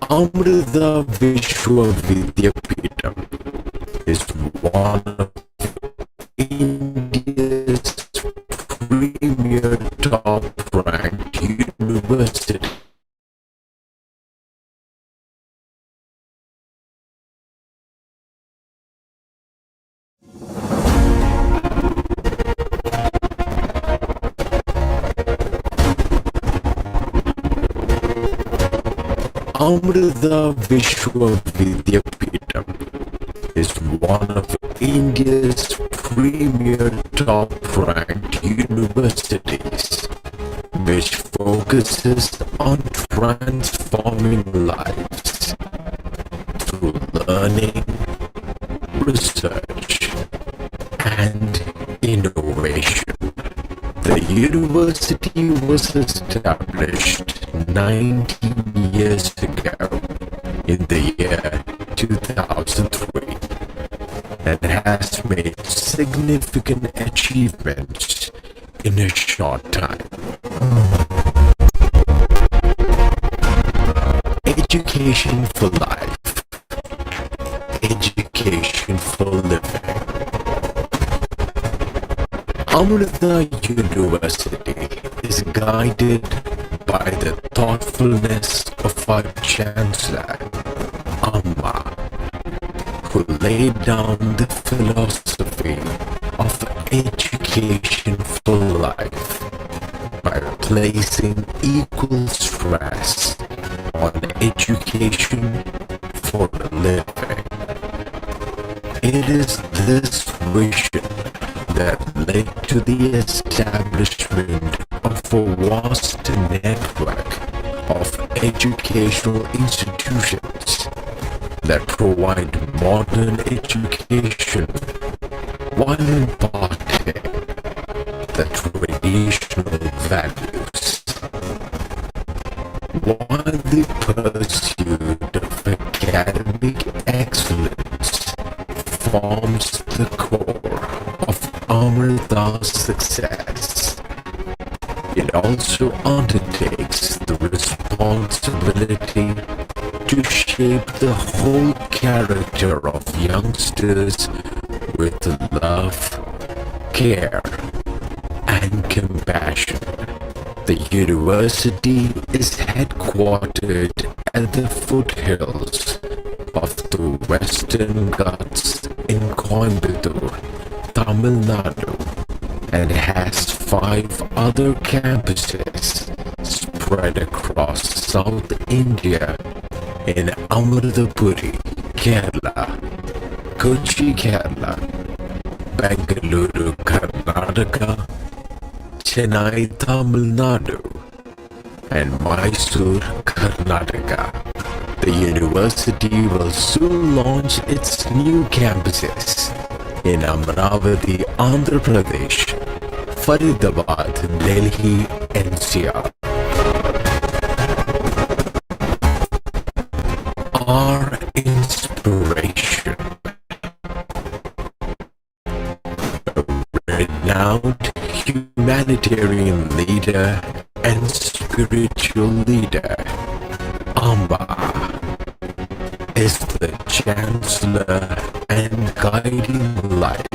Amrita Vishwavidyapeetham is one of India's premier top-ranked universities. Amrita Vishwavidyapeetham is one of India's premier top-ranked universities, which focuses on transforming lives through learning, research, and innovation. The university was established 19 years ago in the year 2003 and has made significant achievements in a short time. Education for life, education for living. Amrita University is guided by the thoughtfulness of our Chancellor, Amma, who laid down the philosophy of education for life by placing equal stress on education for a living. It is this vision that led to the establishment of a vast network of educational institutions that provide modern education while imparting the traditional values. While the pursuit of academic excellence forms the core of Amrita's success, it also undertakes the responsibility to shape the whole character of youngsters with love, care, and compassion. The university is headquartered at the foothills of the Western Ghats in Coimbatore, Tamil Nadu, and has 5 other campuses spread across South India in Amrithapuri, Kerala, Kochi, Kerala, Bengaluru, Karnataka, Chennai, Tamil Nadu, and Mysore, Karnataka. The university will soon launch its new campuses in Amravati, Andhra Pradesh, Faridabad, Delhi, NCR. Our inspiration. A renowned humanitarian leader and spiritual leader, Amba, is the Chancellor and guiding light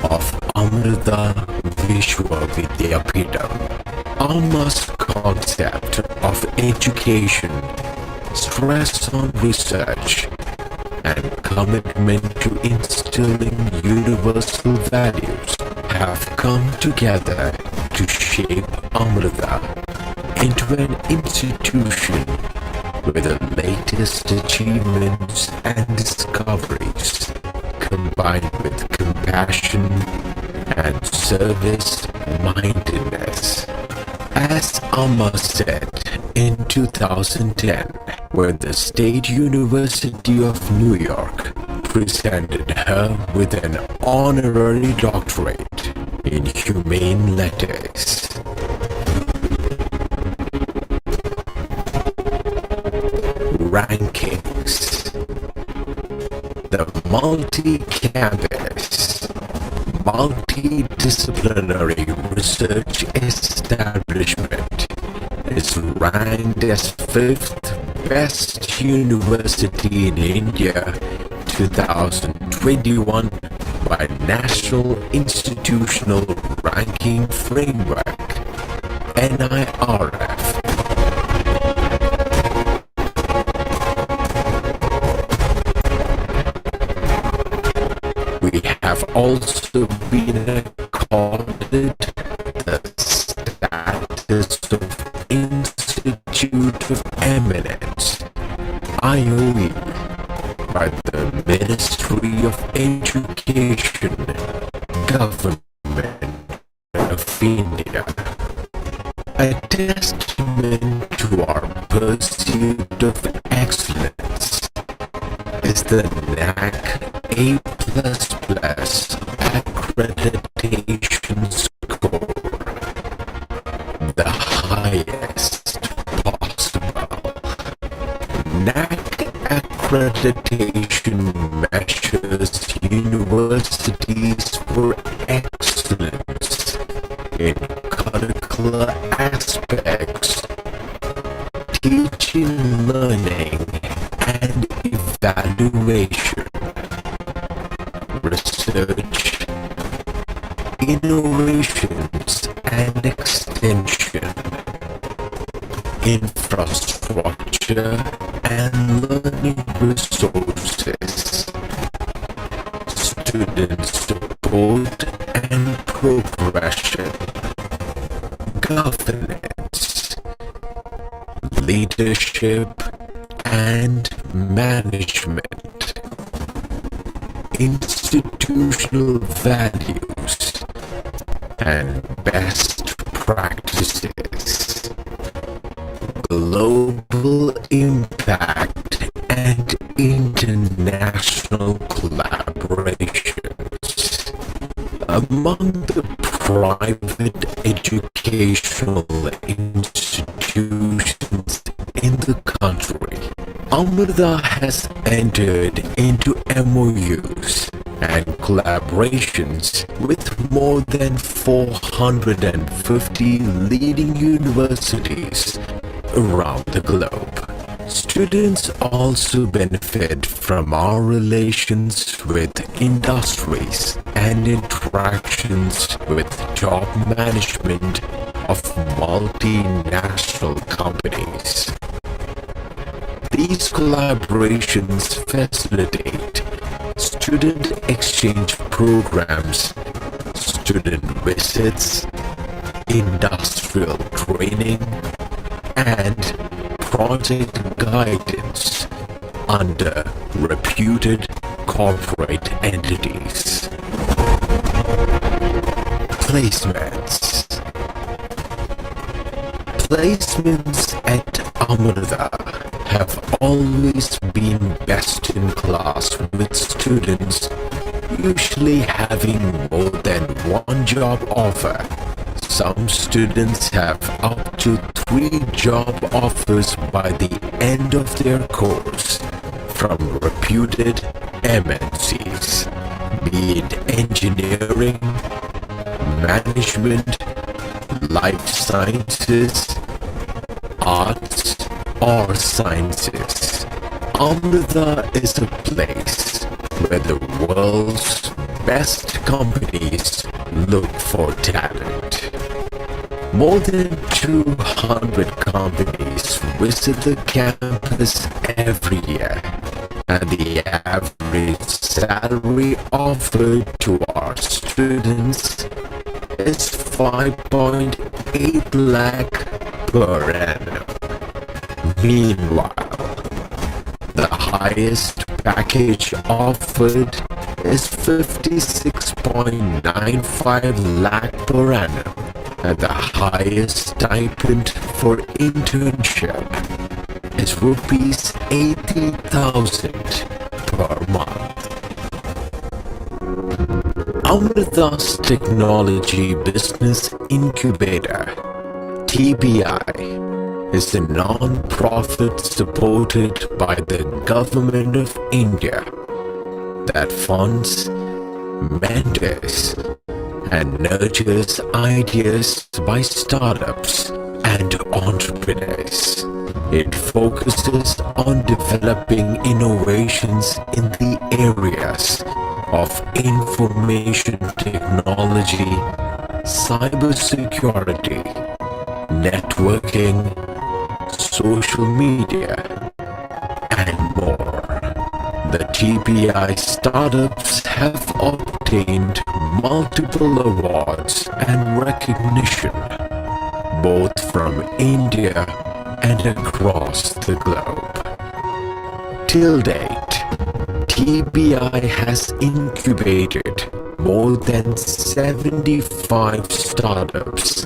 of Amrita Vishwavidyapeetham. Amma's concept of education, stress on research, and commitment to instilling universal values have come together to shape Amrita into an institution with the latest achievements and discoveries, combined with compassion and service-mindedness. As Amma said in 2010, when the State University of New York presented her with an honorary doctorate in humane letters. Rankings. The multi-campus, multidisciplinary research establishment is ranked as 5th Best University in India 2021 by National Institutional Ranking Framework (NIRF). We have also been accorded the status of Institute of Eminence (IOE) by the Ministry of Education, Government of India. A testament to our pursuit of excellence is the NAC A++ accreditation score, the highest possible. NAC accreditation measures universities for excellence in curricular aspects, teaching, learning, and evaluation, research, innovations and extension, infrastructure and learning resources, student support and progression, governance, leadership and management, institutional values and best practices, global impact and international collaborations. Among the private educational institutions in the country, Amrita has entered into MOUs and collaborations with more than 450 leading universities around the globe. Students also benefit from our relations with industries and interactions with top management of multinational companies. These collaborations facilitate student exchange programs, student visits, industrial training, and project guidance under reputed corporate entities. Placements. Placements at Amrita have always been best in class, with students usually having more than one job offer. Some students have up to 3 job offers by the end of their course from reputed MNCs, be it engineering, management, life sciences, arts, or sciences. Amrita is a place where the world's best companies look for talent. More than 200 companies visit the campus every year, and the average salary offered to our students is 5.8 lakh per annum. Meanwhile, the highest package offered is 56.95 lakh per annum, and the highest stipend for internship is rupees 80,000 per month. Amrita's Technology Business Incubator (TBI) is a non-profit supported by the Government of India that funds, mentors, and nurtures ideas by startups and entrepreneurs. It focuses on developing innovations in the areas of information technology, cybersecurity, networking, social media, and more. The TPI startups have obtained multiple awards and recognition, both from India and across the globe. Till date, TPI has incubated more than 75 startups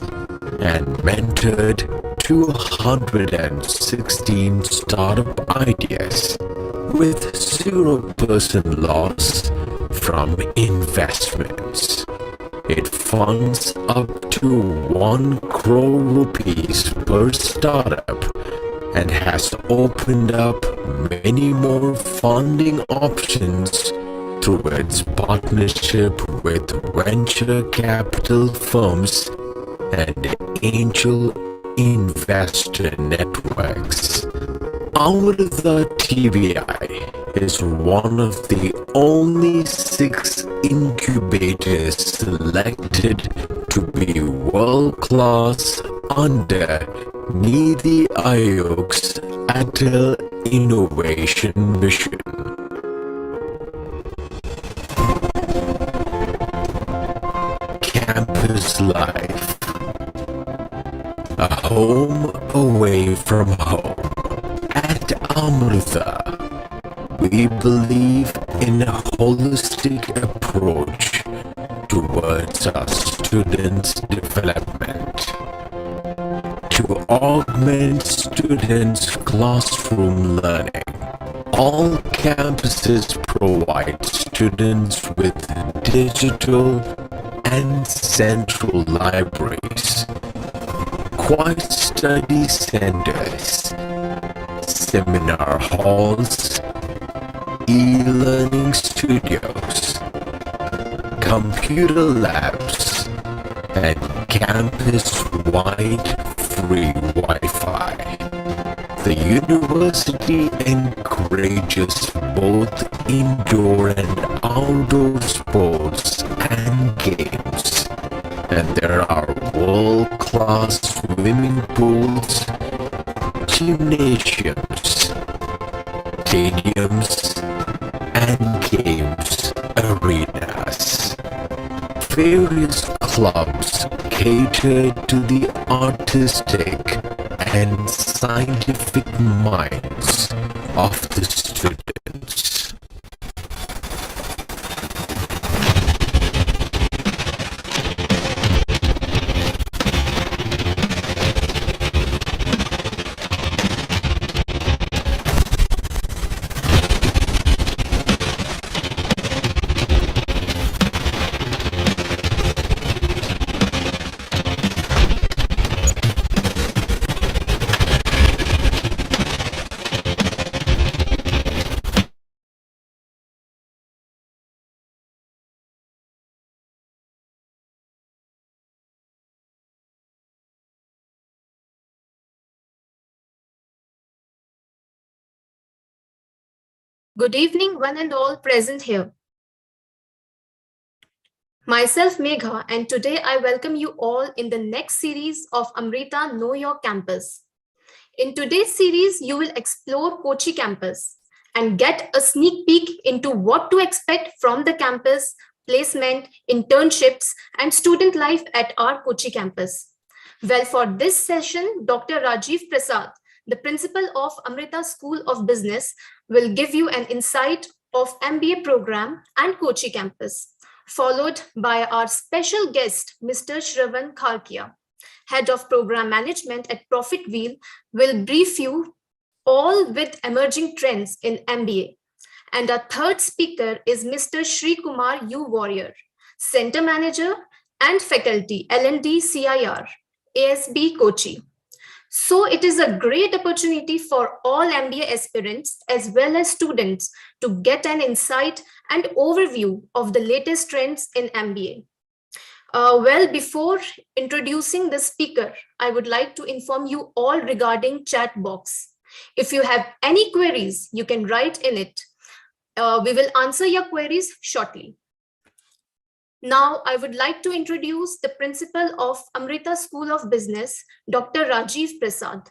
and mentored 216 startup ideas with 0% loss from investments. It funds up to 1 crore rupees per startup and has opened up many more funding options through its partnership with venture capital firms and angel investor networks. Amrita TBI is one of the only 6 incubators selected to be world-class under Niti Aayog's Atal Innovation Mission. Campus life. A home away from home. At Amrita, we believe in a holistic approach towards our students' development. To augment students' classroom learning, all campuses provide students with digital and central libraries, quiet study centers, seminar halls, e-learning studios, computer labs, and campus-wide free Wi-Fi. The university encourages both indoor and outdoor sports and games, and there are world-class swimming pools, gymnasiums, stadiums, and games arenas. Various clubs cater to the artistic and scientific minds of the students. Good evening, one and all present here. Myself Megha, and today I welcome you all in the next series of Amrita Know Your Campus. In today's series, you will explore Kochi campus and get a sneak peek into what to expect from the campus, placement, internships, and student life at our Kochi campus. Well, for this session, Dr. Rajiv Prasad, the principal of Amrita School of Business, will give you an insight of MBA program and Kochi campus, followed by our special guest, Mr. Shravan Kharkia, Head of Program Management at Profit Wheel, will brief you all with emerging trends in MBA. And our third speaker is Mr. Shri Kumar U. Warrior, Center Manager and Faculty, L&D CIR, ASB Kochi. So it is a great opportunity for all MBA aspirants as well as students to get an insight and overview of the latest trends in MBA. Well, before introducing the speaker, I would like to inform you all regarding chat box. If you have any queries, you can write in it. We will answer your queries shortly. Now, I would like to introduce the principal of Amrita School of Business, Dr. Rajiv Prasad.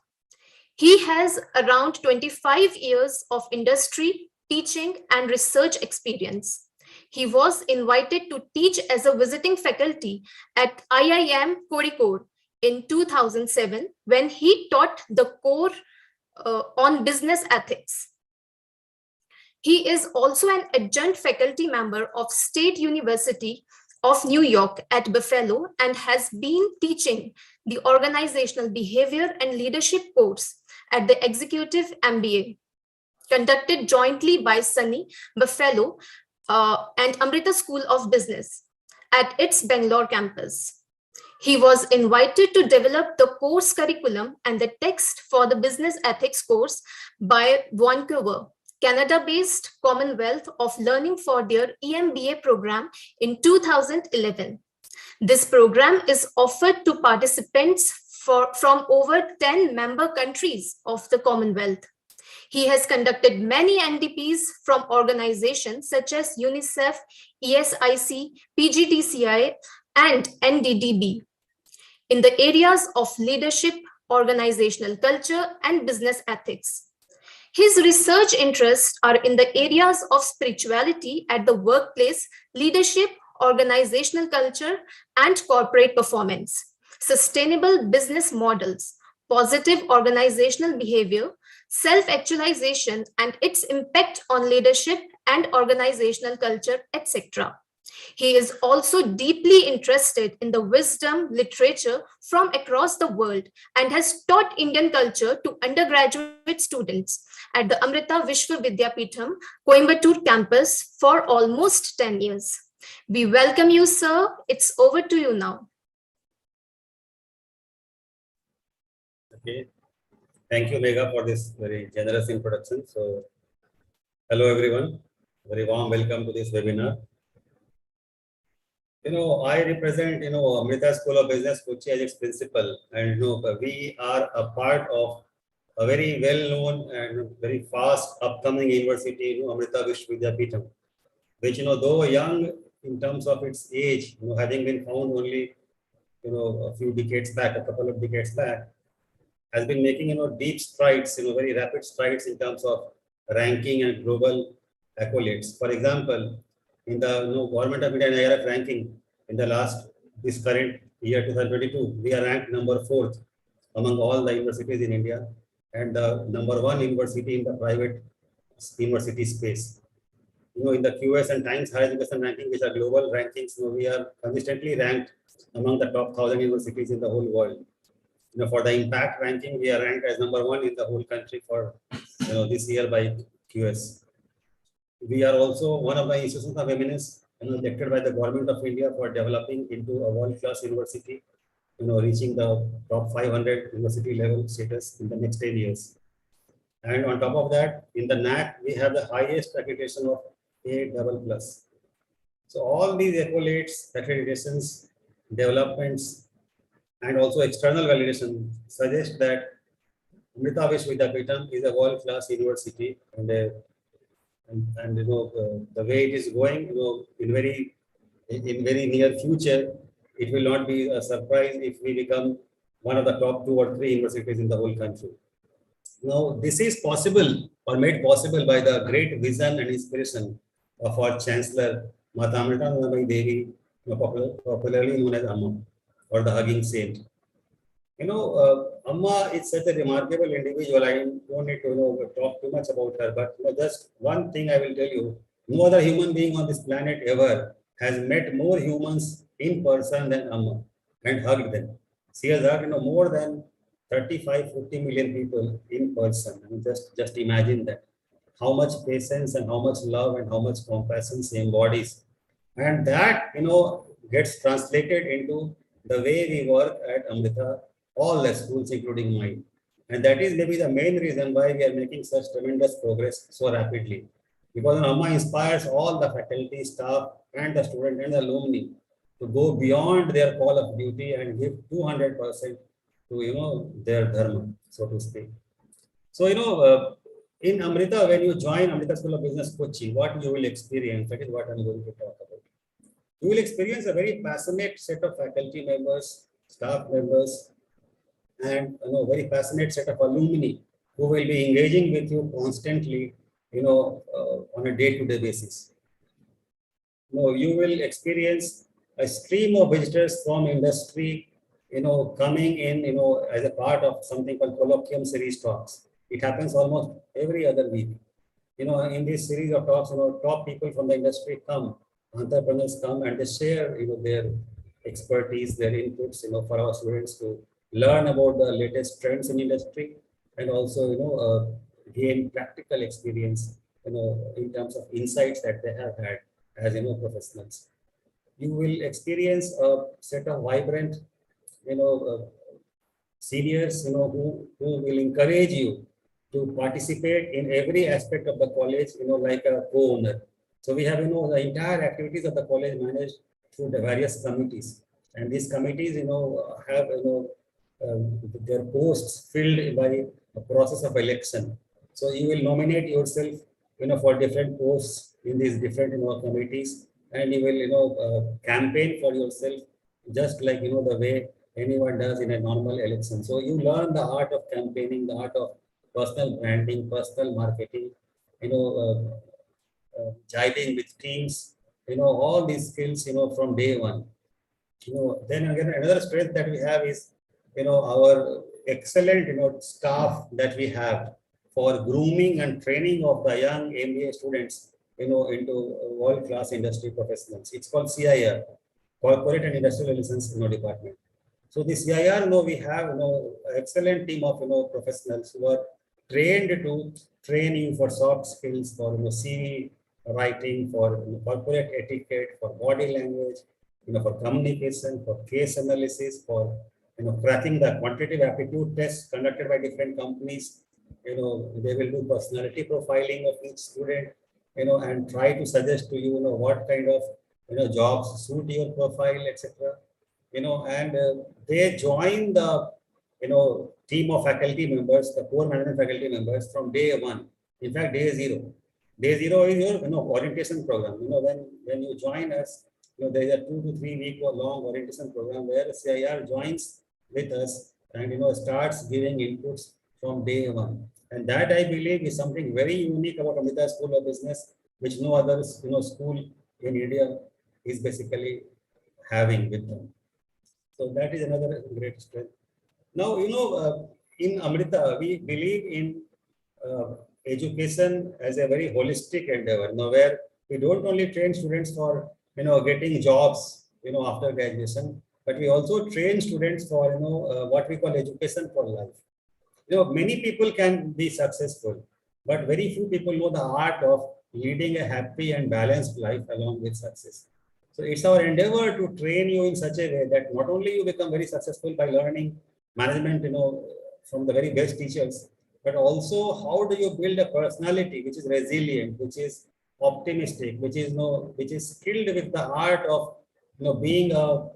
He has around 25 years of industry, teaching, and research experience. He was invited to teach as a visiting faculty at IIM Kozhikode in 2007 when he taught the core on business ethics. He is also an adjunct faculty member of State University of New York at Buffalo and has been teaching the organizational behavior and leadership course at the Executive MBA, conducted jointly by SUNY Buffalo and Amrita School of Business at its Bangalore campus. He was invited to develop the course curriculum and the text for the business ethics course by Vancouver, Canada-based Commonwealth of Learning for their EMBA program in 2011. This program is offered to participants from over 10 member countries of the Commonwealth. He has conducted many NDPs from organizations such as UNICEF, ESIC, PGTCI, and NDDB in the areas of leadership, organizational culture, and business ethics. His research interests are in the areas of spirituality at the workplace, leadership, organizational culture, and corporate performance, sustainable business models, positive organizational behavior, self-actualization and its impact on leadership and organizational culture, etc. He is also deeply interested in the wisdom literature from across the world and has taught Indian culture to undergraduate students at the Amrita Vishwa Vidyapeetham, Coimbatore campus for almost 10 years. We welcome you, sir. It's over to you now. Okay. Thank you, Megha, for this very generous introduction. So, hello, everyone. Very warm welcome to this webinar. I represent, Amrita School of Business, Kochi as its principal. And, we are a part of a very well-known and very fast upcoming university, Amrita Vishwa Vidyapeetham, which, though young in terms of its age, having been found only, a few decades back, a couple of decades back, has been making, deep strides, very rapid strides in terms of ranking and global accolades. For example, in the Government of India IRF ranking in this current year 2022, we are ranked number 4th among all the universities in India and the number 1 university in the private university space. In the QS and Times Higher Education ranking, which are global rankings, we are consistently ranked among the top 1,000 universities in the whole world. For the impact ranking, we are ranked as number 1 in the whole country for this year by QS. We are also one of the institutions of eminence elected by the Government of India for developing into a world-class university, reaching the top 500 university level status in the next 10 years. And on top of that, in the NAC, we have the highest accreditation of A++. So all these accolades, accreditations, developments, and also external validation suggest that Amrita Vishwa Vidyapeetham is a world-class university, and the way it is going, in very near future, it will not be a surprise if we become one of the top 2 or 3 universities in the whole country. Now, this is possible or made possible by the great vision and inspiration of our Chancellor, Mata Amrita Devi, popularly known as Amma, or the Hugging Saint. Amma is such a remarkable individual. I don't need to talk too much about her, but just one thing I will tell you: no other human being on this planet ever has met more humans in person than Amma and hugged them. She has hugged more than 35-50 million people in person. I mean, just imagine that. How much patience and how much love and how much compassion she embodies. And that, gets translated into the way we work at Amrita, all the schools, including mine. And that is maybe the main reason why we are making such tremendous progress so rapidly. Because Amma inspires all the faculty, staff, and the student and the alumni to go beyond their call of duty and give 200% to, their dharma, so to speak. So, in Amrita, when you join Amrita School of Business Kochi, what you will experience, that is what I'm going to talk about. You will experience a very passionate set of faculty members, staff members, and very passionate set of alumni who will be engaging with you constantly, on a day-to-day basis. You will experience a stream of visitors from industry, coming in, as a part of something called colloquium series talks. It happens almost every other week. In this series of talks, top people from the industry come, entrepreneurs come and they share, their expertise, their inputs, for our students to learn about the latest trends in industry and also, gain practical experience, in terms of insights that they have had as, professionals. You will experience a set of vibrant, seniors, who will encourage you to participate in every aspect of the college, like a co-owner. So we have, the entire activities of the college managed through the various committees. And these committees, have, their posts filled by a process of election. So you will nominate yourself, for different posts in these different, committees, and you will, campaign for yourself, just like, the way anyone does in a normal election. So you learn the art of campaigning, the art of personal branding, personal marketing, jiving with teams, all these skills, from day one. Then again, another strength that we have is, our excellent, staff that we have for grooming and training of the young MBA students, into world-class industry professionals. It's called CIR, Corporate and Industrial Relations, department. So this CIR, we have, excellent team of, professionals who are trained to train you for soft skills, for, CV writing, for, corporate etiquette, for body language, for communication, for case analysis, for, cracking the quantitative aptitude tests conducted by different companies. They will do personality profiling of each student, and try to suggest to you, what kind of, jobs suit your profile, etc. And they join the, team of faculty members, the core management faculty members from day one. In fact, day zero. Day zero is your, orientation program. When you join us, there is a 2 to 3 week long orientation program where CIR joins with us and, starts giving inputs from day one. And that, I believe, is something very unique about Amrita School of Business, which no other, school in India is basically having with them. So that is another great strength. Now, in Amrita, we believe in education as a very holistic endeavor, where we don't only train students for, getting jobs, after graduation, but we also train students for, what we call education for life. Many people can be successful, but very few people know the art of leading a happy and balanced life along with success. So it's our endeavor to train you in such a way that not only you become very successful by learning management, from the very best teachers, but also how do you build a personality which is resilient, which is optimistic, which is skilled with the art of, being a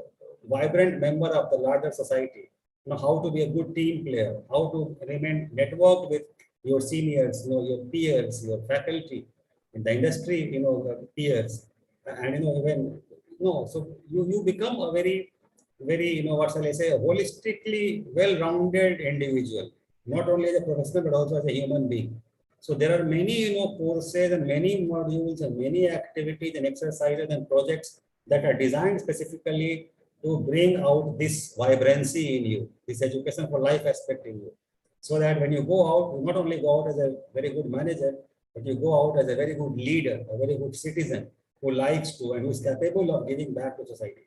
vibrant member of the larger society. How to be a good team player, how to remain networked with your seniors, your peers, your faculty in the industry, the peers, and when so you become a very, what shall I say, a holistically well-rounded individual, not only as a professional but also as a human being. So there are many, courses and many modules and many activities and exercises and projects that are designed specifically to bring out this vibrancy in you, this education for life aspect in you. So that when you go out, you not only go out as a very good manager, but you go out as a very good leader, a very good citizen who likes to and who is capable of giving back to society.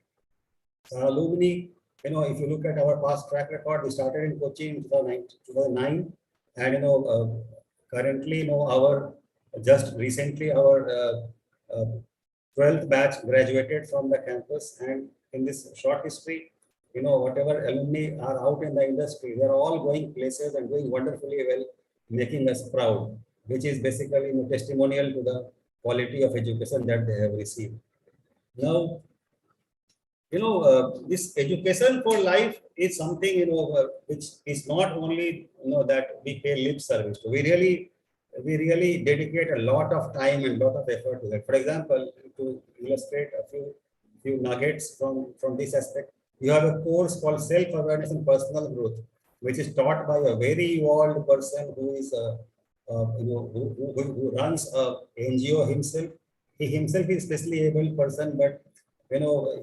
So our alumni, if you look at our past track record, we started in Kochi in 2009 and, currently, just recently, our 12th batch graduated from the campus, and in this short history, whatever alumni are out in the industry, they're all going places and doing wonderfully well, making us proud, which is basically testimonial to the quality of education that they have received. Now, this education for life is something, which is not only, that we pay lip service to. We really dedicate a lot of time and lot of effort to that. For example, to illustrate a few nuggets from this aspect, you have a course called self-awareness and personal growth, which is taught by a very evolved person who is who runs a NGO himself. He himself is specially able person, but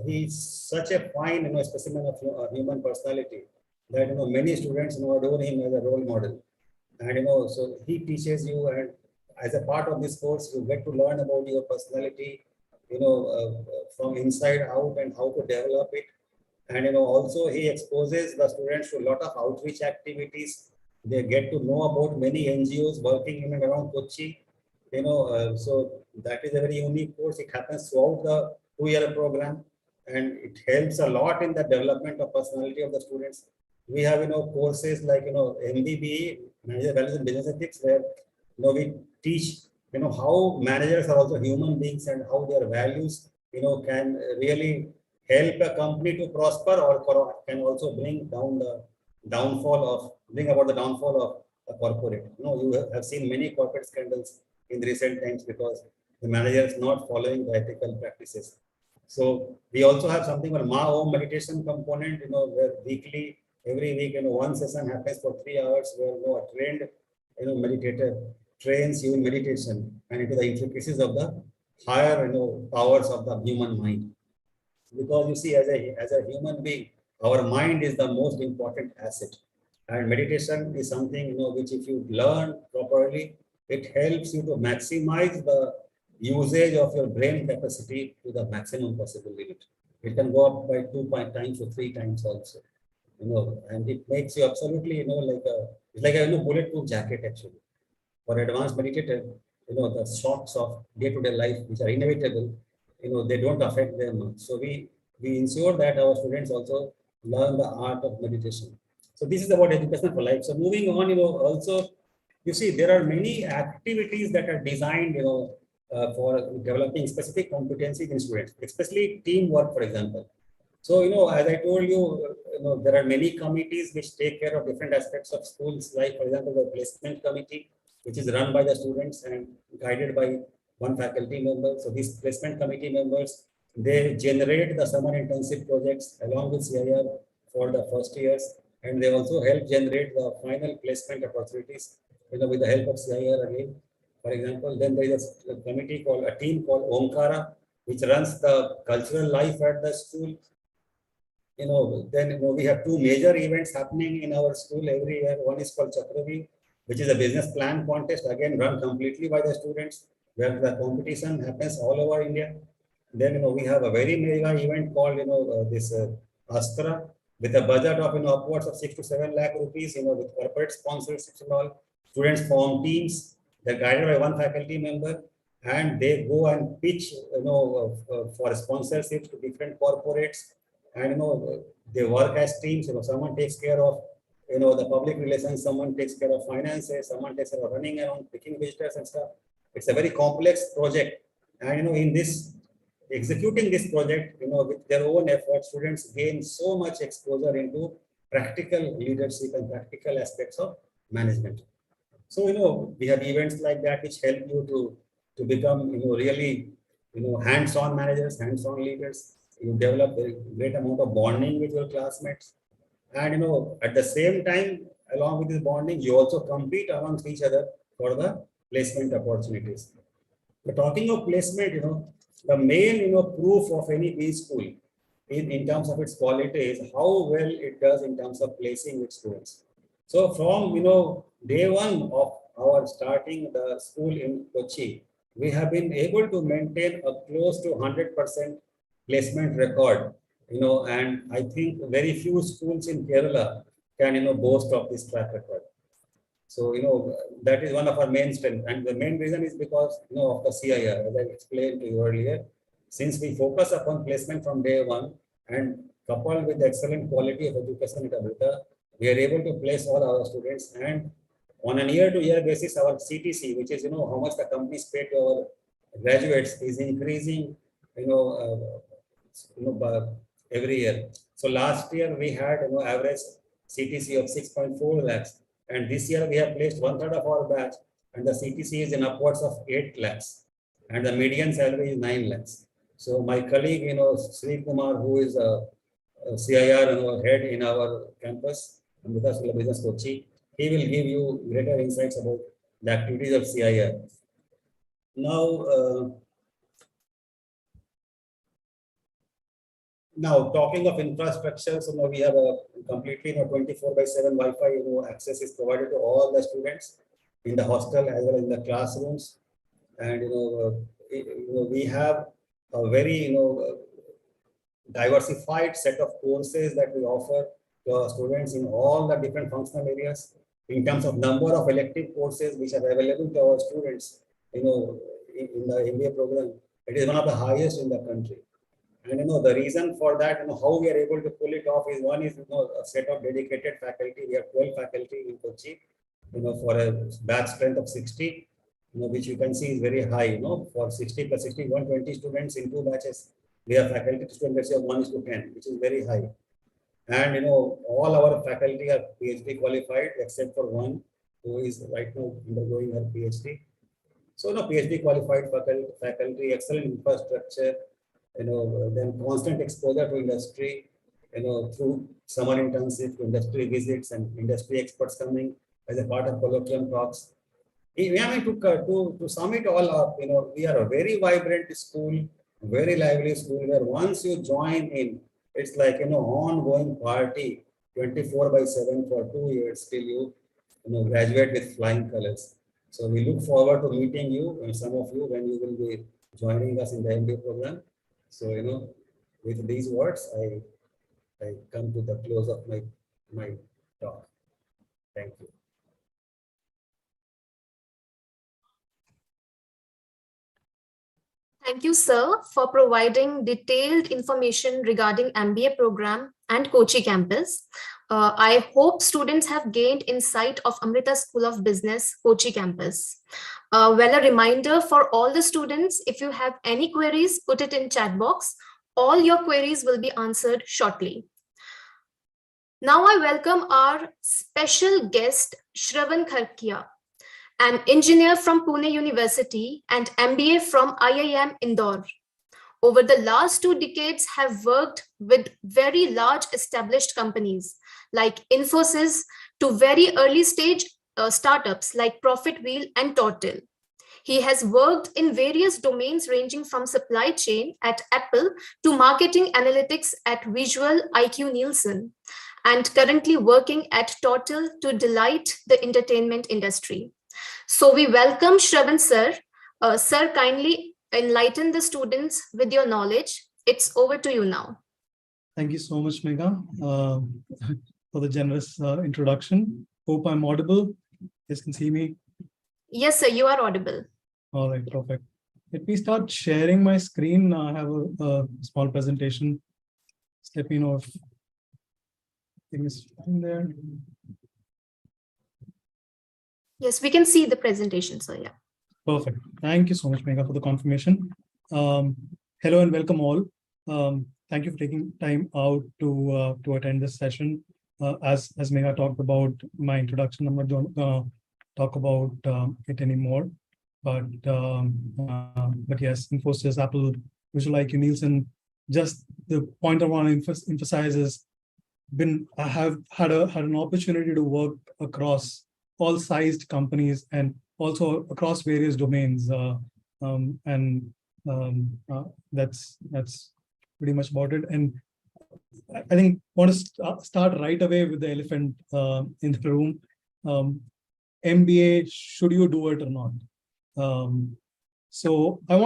he's such a fine, specimen of human personality that, many students, adore him as a role model. And, so he teaches you, and as a part of this course, you get to learn about your personality, from inside out and how to develop it. And, also he exposes the students to a lot of outreach activities. They get to know about many NGOs working in and around Kochi. So that is a very unique course. It happens throughout the 2-year program, and it helps a lot in the development of personality of the students. We have, courses like, MBBE, Manager Values and Business Ethics, where, we teach, how managers are also human beings and how their values, can really help a company to prosper, or can also bring about the downfall of a corporate. You have seen many corporate scandals in recent times because the manager is not following the ethical practices. So we also have something called Ma meditation component, where every week, one session happens for 3 hours, where, a trained, meditator trains you in meditation and into the intricacies of the higher, powers of the human mind. Because you see, as a human being, our mind is the most important asset, and meditation is something, which if you learn properly, it helps you to maximize the usage of your brain capacity to the maximum possible limit. It can go up by 2 times or 3 times also, and it makes you absolutely, it's like a, bulletproof jacket actually. For advanced meditator, the shocks of day-to-day life, which are inevitable, they don't affect them much. So we ensure that our students also learn the art of meditation. So this is about education for life. So moving on, also, you see, there are many activities that are designed, for developing specific competencies in students, especially teamwork, for example. So, as I told you, there are many committees which take care of different aspects of schools, like, for example, the placement committee, which is run by the students and guided by one faculty member. So these placement committee members, they generate the summer intensive projects along with CIR for the first years, and they also help generate the final placement opportunities, with the help of CIR again. For example, then there is a team called Omkara, which runs the cultural life at the school. Then, we have 2 major events happening in our school every year. One is called Chakravi, which is a business plan contest, again run completely by the students, where the competition happens all over India. Then, we have a very mega event called, this Astra, with a budget of, upwards of 6 to 7 lakh rupees, with corporate sponsorships and all. Students form teams. They're guided by one faculty member, and they go and pitch, for sponsorships to different corporates. And, they work as teams. Someone takes care of, the public relations, someone takes care of finances, someone takes care of running around, picking visitors and stuff. It's a very complex project. And, in this, executing this project, with their own effort, students gain so much exposure into practical leadership and practical aspects of management. So, we have events like that which help you to become, really, hands-on managers, hands-on leaders. You develop a great amount of bonding with your classmates. And, at the same time, along with this bonding, you also compete amongst each other for the placement opportunities. But talking of placement, the main, proof of any B school in terms of its quality is how well it does in terms of placing its students. So from, day one of our starting the school in Kochi, we have been able to maintain a close to 100% placement record, and I think very few schools in Kerala can, boast of this track record. So, that is one of our main strengths. And the main reason is because, of the CIR, as I explained to you earlier. Since we focus upon placement from day one and coupled with the excellent quality of education at Amrita, we are able to place all our students. And on a year-to-year basis, our CTC, which is, how much the companies pay to our graduates, is increasing, every year. So last year we had average CTC of 6.4 lakhs, and this year we have placed one third of our batch, and the CTC is in upwards of 8 lakhs, and the median salary is 9 lakhs. So my colleague, Sri Kumar, who is a CIR head in our campus, Amrita School of Business Kochi, he will give you greater insights about the activities of CIR. Now, talking of infrastructure, so now we have a completely 24/7 Wi-Fi access is provided to all the students in the hostel as well as in the classrooms, and we have a very diversified set of courses that we offer to our students in all the different functional areas in terms of number of elective courses which are available to our students. In the MBA program, it is one of the highest in the country. And the reason for that, how we are able to pull it off is one is a set of dedicated faculty. We have 12 faculty in Kochi, for a batch strength of 60, which you can see is very high. For 60 plus 60, 120 students in 2 batches. We have faculty to student ratio of 1:10, which is very high. And all our faculty are PhD qualified except for one who is right now undergoing her PhD. So PhD qualified faculty, excellent infrastructure, then constant exposure to industry, through summer internship, industry visits, and industry experts coming as a part of colloquium talks. To sum it all up, we are a very vibrant school, very lively school where once you join in, it's like ongoing party 24/7 for 2 years till you graduate with flying colors. So we look forward to meeting you and some of you when you will be joining us in the MBA program. So with these words, I come to the close of my talk. Thank you. Thank you, sir, for providing detailed information regarding MBA program and Kochi campus. I hope students have gained insight of Amrita School of Business, Kochi campus. Well, a reminder for all the students, if you have any queries, put it in chat box. All your queries will be answered shortly. Now I welcome our special guest, Shravan Kharkia, an engineer from Pune University and MBA from IIM Indore. Over the last 2 decades have worked with very large established companies like Infosys to very early stage startups like Profit Wheel and Total. He has worked in various domains ranging from supply chain at Apple to marketing analytics at Visual IQ Nielsen, and currently working at Total to delight the entertainment industry. So we welcome Shravan sir. Sir, kindly enlighten the students with your knowledge. It's over to you now. Thank you so much, Megha, for the generous introduction. Hope I'm audible. You guys can see me. Yes, sir, you are audible. All right, perfect. Let me start sharing my screen. I have a small presentation. Just let me know if things is fine there. Yes, we can see the presentation, so yeah. Perfect. Thank you so much, Megha, for the confirmation. Hello and welcome all. Thank you for taking time out to attend this session. As Megha talked about my introduction, I'm not going to talk about it anymore. But yes, Infosys, Apple, Visual IQ, Nielsen. Just the point I want to emphasize is, I have had an opportunity to work across all sized companies and also across various domains, that's pretty much about it. And I think want to start right away with the elephant in the room. MBA, should you do it or not? So I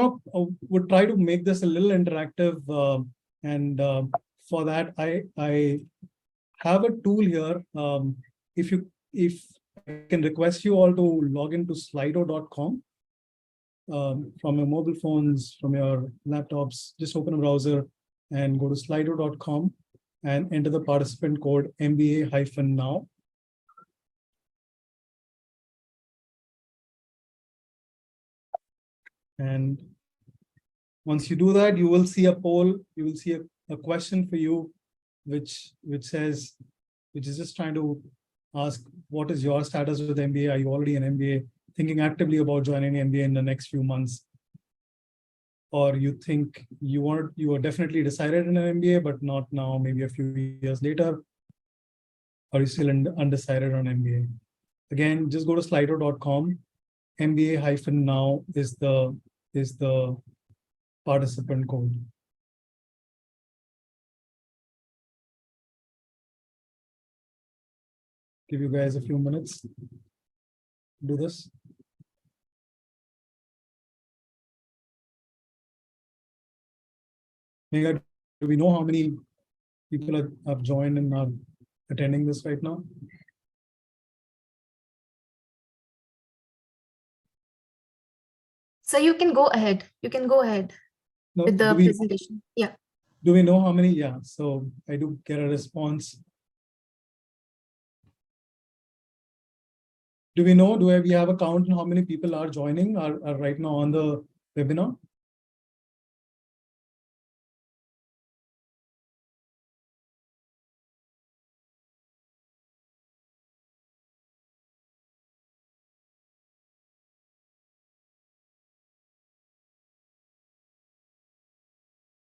would try to make this a little interactive, and for that I have a tool here. If I can request you all to log into slido.com from your mobile phones, from your laptops, just open a browser and go to slido.com and enter the participant code MBA-now. And once you do that, you will see a poll. You will see a a question for you, which is just trying to ask, what is your status with MBA? Are you already an MBA, thinking actively about joining MBA in the next few months? Or you think you are definitely decided in an MBA, but not now, maybe a few years later? Are you still undecided on MBA? Again, just go to slido.com. MBA-now is the participant code. Give you guys a few minutes. Do this. Megha, do we know how many people have joined and are attending this right now? So you can go ahead. You can go ahead No, with the presentation. Yeah. Do we know how many? Yeah, so I do get a response. Do we know, we have a count on how many people are joining, are right now on the webinar?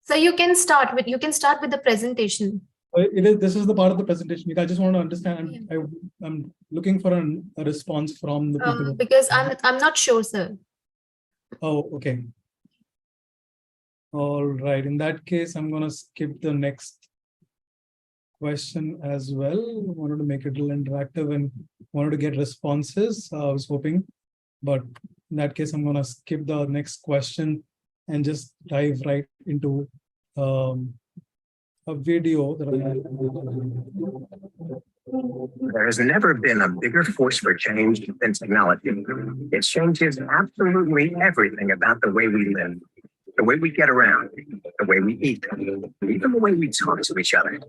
So you can start with the presentation. This is the part of the presentation. I just want to understand. I'm looking for a response from the people. Because I'm not sure, sir. Oh, okay. All right. In that case, I'm going to skip the next question as well. I wanted to make it a little interactive and wanted to get responses. I was hoping, but in that case, I'm going to skip the next question and just dive right into a video that There has never been a bigger force for change than technology. It changes absolutely everything about the way we live, the way we get around, the way we eat, even the way we talk to each other.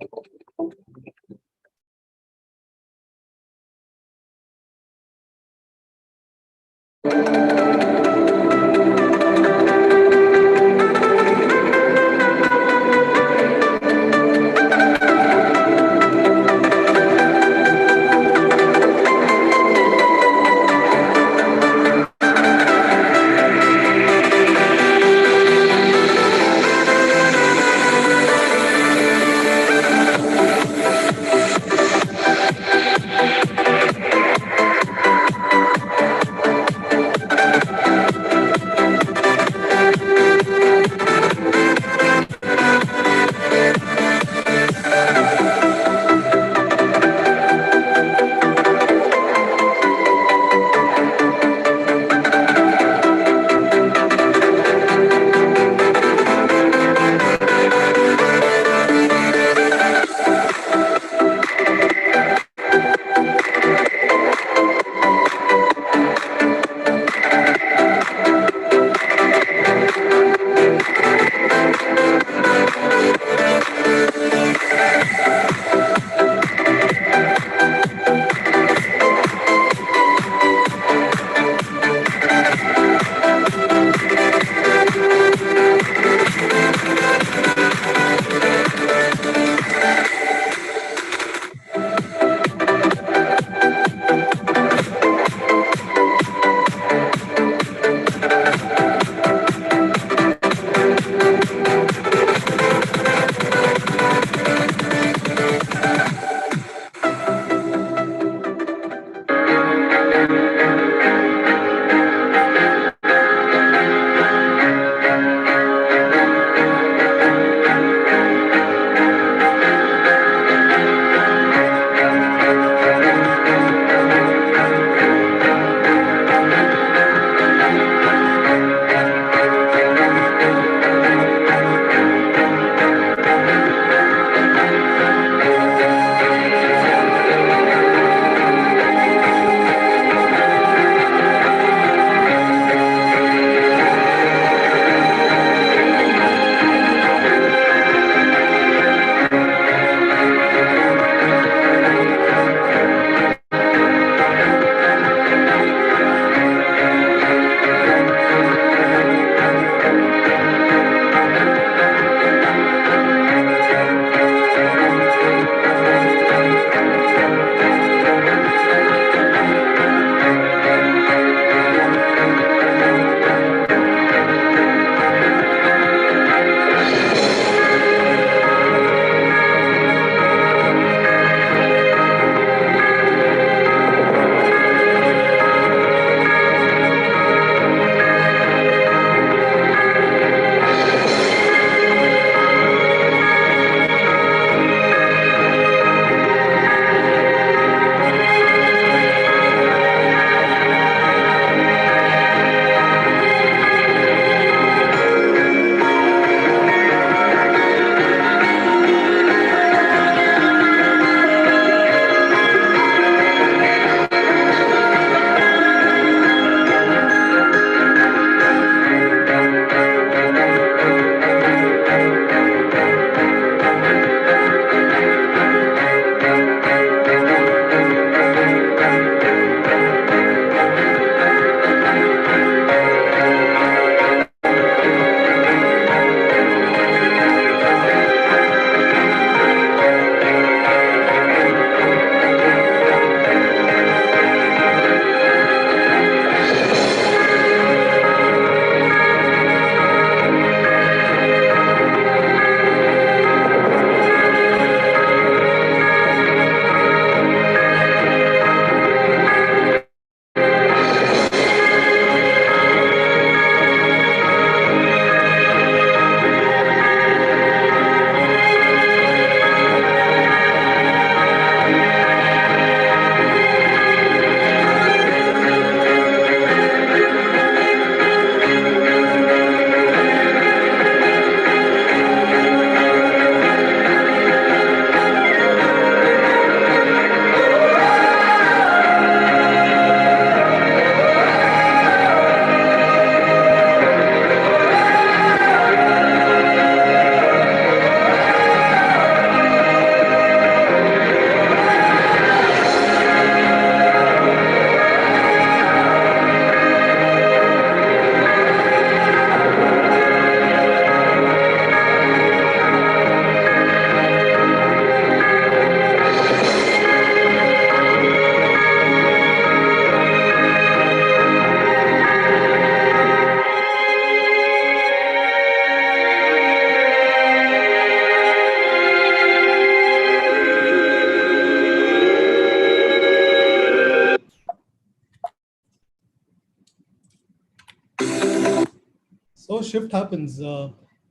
So shift happens.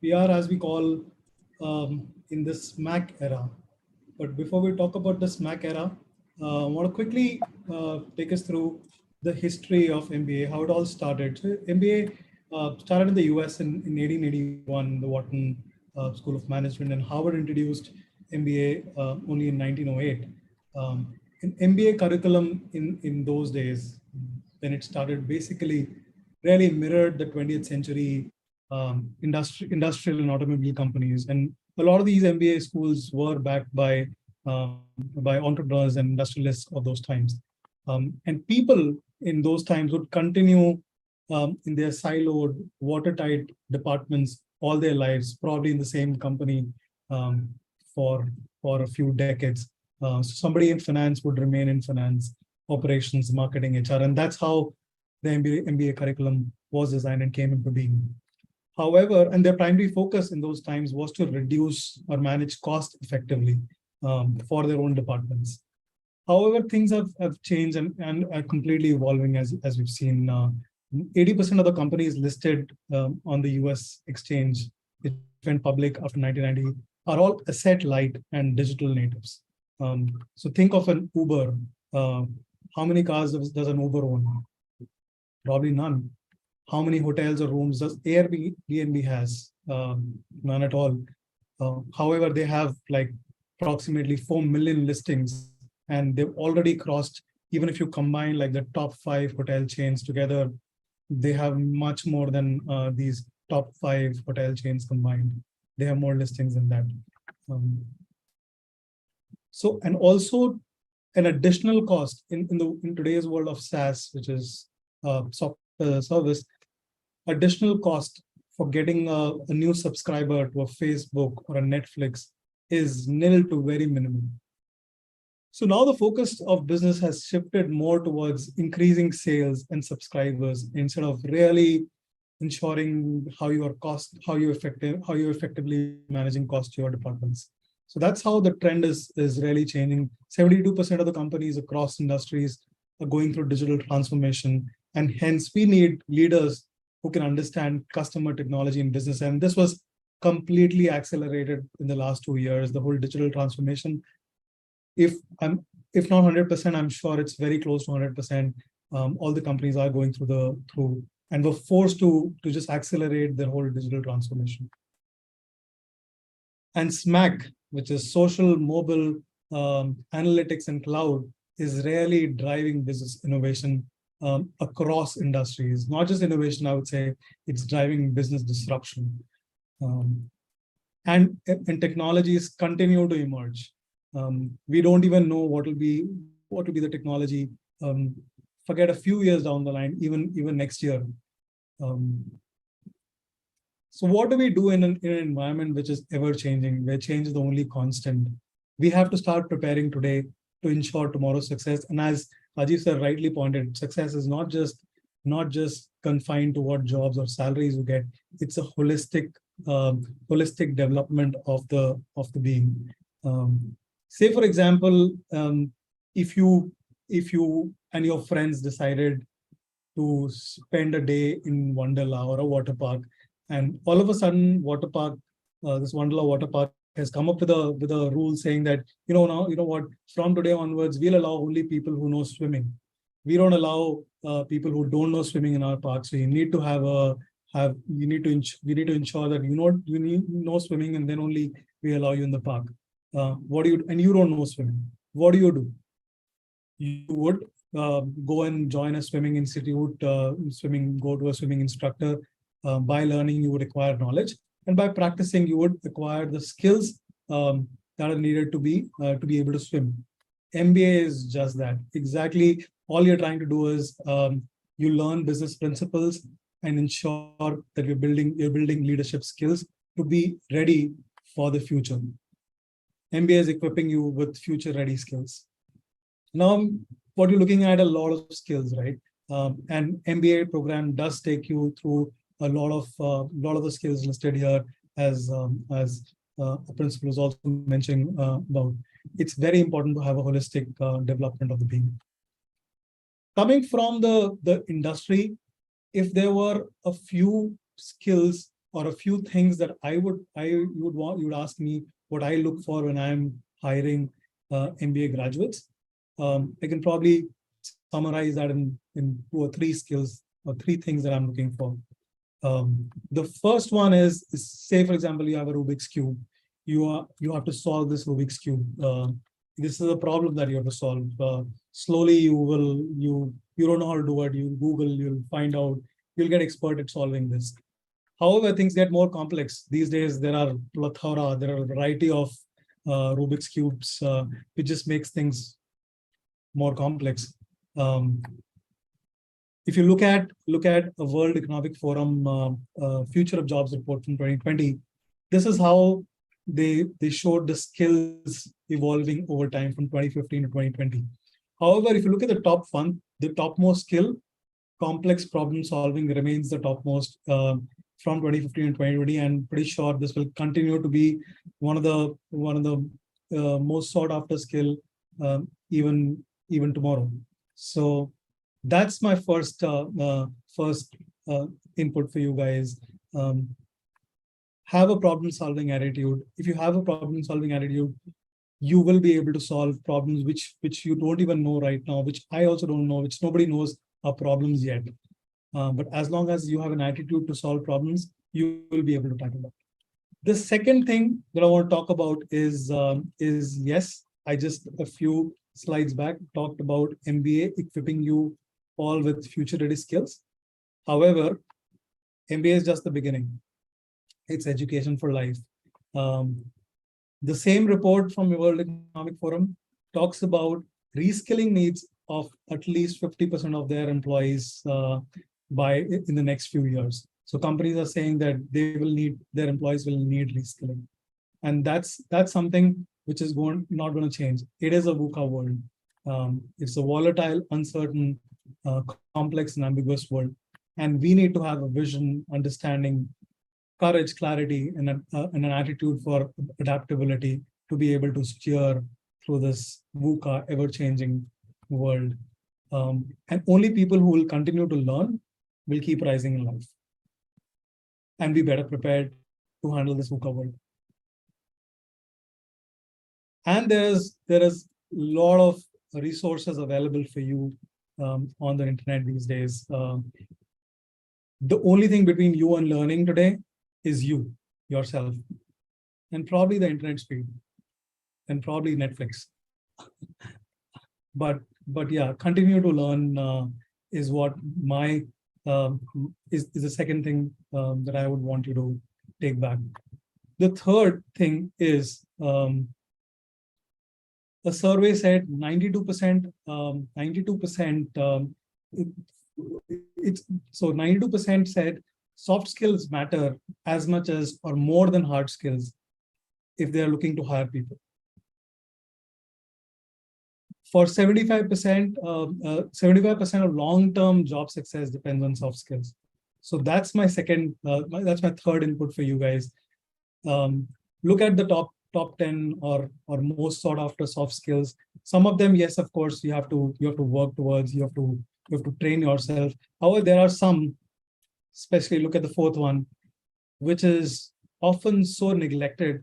We are, as we call, in the SMAC era. But before we talk about the SMAC era, I want to quickly take us through the history of MBA, how it all started. So MBA started in the US in 1881, the Wharton School of Management, and Harvard introduced MBA only in 1908. An MBA curriculum in those days, when it started, basically really mirrored the 20th century industrial and automobile companies. And a lot of these MBA schools were backed by entrepreneurs and industrialists of those times. And people in those times would continue in their siloed, watertight departments all their lives, probably in the same company um, for a few decades. So somebody in finance would remain in finance, operations, marketing, HR, and that's how the MBA curriculum was designed and came into being. However, and their primary focus in those times was to reduce or manage cost effectively for their own departments. However, things have changed and are completely evolving as we've seen. 80% of the companies listed on the US exchange, which went public after 1990, are all asset light and digital natives. So think of an Uber. How many cars does an Uber own? Probably none. How many hotels or rooms does Airbnb has? None at all. However, they have like approximately 4 million listings, and they've already crossed, even if you combine like the top 5 hotel chains together, they have much more than these top 5 hotel chains combined. They have more listings than that. So, and also an additional cost in today's world of SaaS, which is software service, additional cost for getting a new subscriber to a Facebook or a Netflix is nil to very minimal. So now the focus of business has shifted more towards increasing sales and subscribers instead of really ensuring how you effectively managing cost to your departments. So that's how the trend is really changing. 72% of the companies across industries are going through digital transformation, and hence we need leaders who can understand customer technology and business. And this was completely accelerated in the last 2 years, the whole digital transformation. If not 100%, I'm sure it's very close to 100%. All the companies are going through and were forced to just accelerate their whole digital transformation. And SMAC, which is social, mobile, analytics, and cloud, is really driving business innovation across industries. Not just innovation, I would say, it's driving business disruption. And technologies continue to emerge. We don't even know what will be the technology. Forget a few years down the line, even next year. So what do we do in an environment which is ever changing, where change is the only constant? We have to start preparing today to ensure tomorrow's success. And as Ajit sir rightly pointed, success is not just confined to what jobs or salaries you get. It's a holistic development of the being. Say for example, if you and your friends decided to spend a day in Wonderla or a water park, and all of a sudden, this Wonderla water park has come up with a rule saying that, now, what, from today onwards, we'll allow only people who know swimming. We don't allow people who don't know swimming in our park. So you need to we need to ensure that you need know swimming, and then only we allow you in the park. And you don't know swimming. What do? You would go and join a swimming institute, go to a swimming instructor. By learning, you would acquire knowledge, and by practicing, you would acquire the skills that are needed to be able to swim. MBA is just that. Exactly, all you're trying to do is you learn business principles and ensure that you're building leadership skills to be ready for the future. MBA is equipping you with future-ready skills. Now, what you're looking at, a lot of skills, right? And MBA program does take you through a lot of the skills listed here, as a principal was also mentioning about. It's very important to have a holistic development of the being. Coming from the industry, if there were a few skills or a few things that you would ask me what I look for when I'm hiring MBA graduates. I can probably summarize that in 2 or 3 skills or 3 things that I'm looking for. The first one is say, for example, you have a Rubik's Cube. You have to solve this Rubik's Cube. This is a problem that you have to solve. Slowly, you don't know how to do it. You Google, you'll find out, you'll get expert at solving this. However, things get more complex. These days, there are a variety of Rubik's Cubes, which just makes things more complex. If you look at a World Economic Forum Future of Jobs report from 2020, this is how they showed the skills evolving over time from 2015 to 2020. However, if you look at the top one, the topmost skill, complex problem solving remains the topmost from 2015 to 2020, and pretty sure this will continue to be one of the most sought after skill even tomorrow. So that's my first input for you guys. Have a problem solving attitude. If you have a problem solving attitude, you will be able to solve problems which you don't even know right now, which I also don't know, which nobody knows are problems yet. But as long as you have an attitude to solve problems, you will be able to tackle that. The second thing that I want to talk about is yes, I just a few slides back talked about MBA equipping you all with future-ready skills. However, MBA is just the beginning. It's education for life. The same report from the World Economic Forum talks about reskilling needs of at least 50% of their employees in the next few years. So companies are saying that their employees will need reskilling, and that's something which is not going to change. It is a VUCA world. It's a volatile, uncertain, complex, and ambiguous world, and we need to have a vision, understanding, courage, clarity, and an attitude for adaptability to be able to steer through this VUCA, ever-changing world. And only people who will continue to learn will keep rising in life and be better prepared to handle this VUCA world. And there is a lot of resources available for you on the internet these days. The only thing between you and learning today is yourself, and probably the internet speed, and probably Netflix. but yeah, continue to learn is what my is the second thing that I would want you to take back. The third thing is a survey said 92%. 92% said soft skills matter as much as or more than hard skills if they are looking to hire people. For 75%, 75% of long-term job success depends on soft skills. So that's my third input for you guys. Look at the top 10 or most sought after soft skills. Some of them, yes, of course, you have to work towards. You have to train yourself. However, there are some, especially look at the fourth one, which is often so neglected.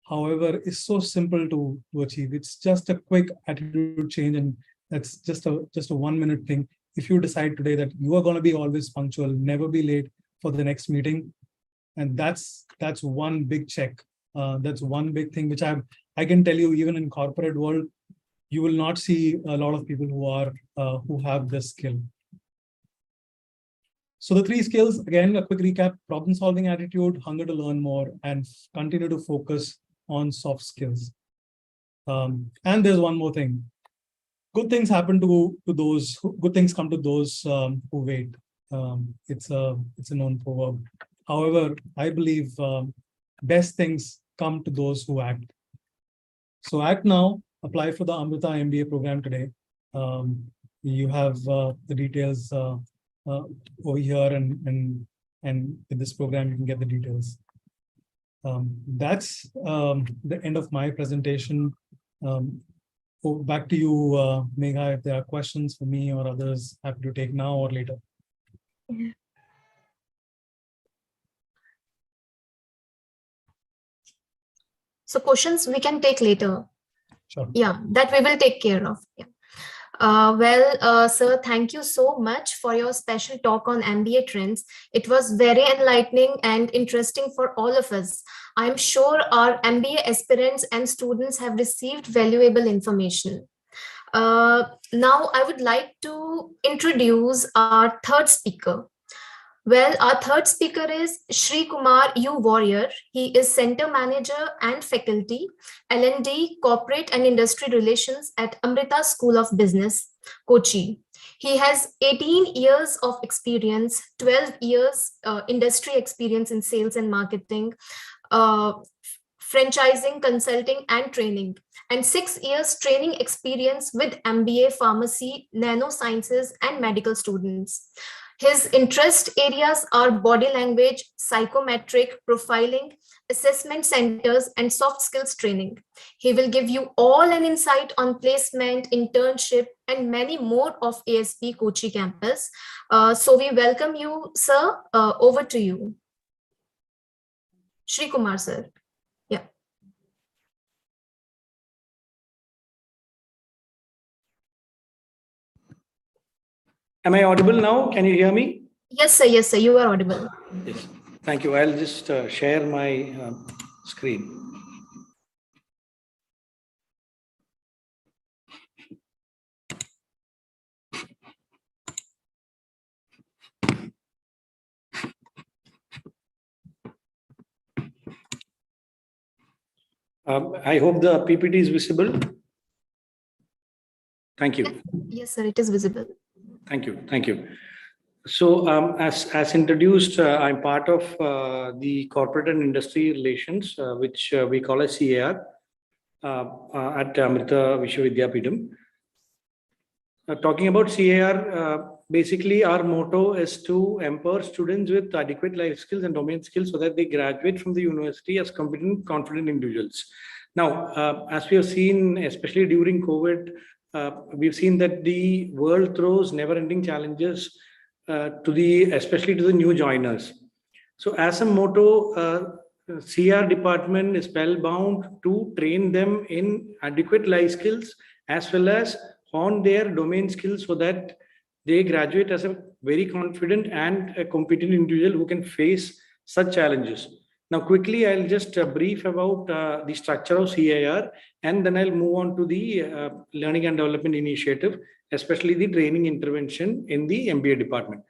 However, is so simple to achieve. It's just a quick attitude change, and that's just a 1 minute thing. If you decide today that you are going to be always punctual, never be late for the next meeting, and that's one big check. That's one big thing which I can tell you, even in corporate world, you will not see a lot of people who have this skill. So the 3 skills, again, a quick recap: problem-solving attitude, hunger to learn more, and continue to focus on soft skills. And there's one more thing: good things happen to those. Good things come to those who wait. It's a known proverb. However, I believe best things come to those who act. So act now. Apply for the Amrita MBA program today. You have the details over here, and with this program you can get the details. That's the end of my presentation. Back to you, Megha, if there are questions for me or others, happy to take now or later. So questions we can take later. Sure. Yeah, that we will take care of. Yeah. Sir, thank you so much for your special talk on MBA trends. It was very enlightening and interesting for all of us. I'm sure our MBA aspirants and students have received valuable information. Now, I would like to introduce our third speaker. Well, our third speaker is Shri Kumar U. Warrior. He is Center Manager and Faculty, L&D, Corporate and Industry Relations at Amrita School of Business, Kochi. He has 18 years of experience, 12 years industry experience in sales and marketing, uh, franchising, consulting, and training, and 6 years training experience with MBA, pharmacy, nanosciences, and medical students. His interest areas are body language, psychometric, profiling, assessment centers, and soft skills training. He will give you all an insight on placement, internship, and many more of ASP Kochi campus. So we welcome you, sir. Over to you. Shri Kumar, sir. Yeah. Am I audible now? Can you hear me? Yes, sir. Yes, sir. You are audible. Yes. Thank you. I'll just share my screen. I hope the PPT is visible. Thank you. Yes, sir. It is visible. Thank you. Thank you. So as introduced, I'm part of the corporate and industry relations, which we call as CAR at Amrita Vishwavidyapitham. Talking about CAR, basically our motto is to empower students with adequate life skills and domain skills so that they graduate from the university as competent, confident individuals. Now, as we have seen, especially during COVID, we've seen that the world throws never-ending challenges especially to the new joiners. So as a motto, CR department is spellbound to train them in adequate life skills as well as on their domain skills so that they graduate as a very confident and a competent individual who can face such challenges. Now, quickly, I'll just brief about the structure of CIR, and then I'll move on to the Learning and Development Initiative, especially the training intervention in the MBA department.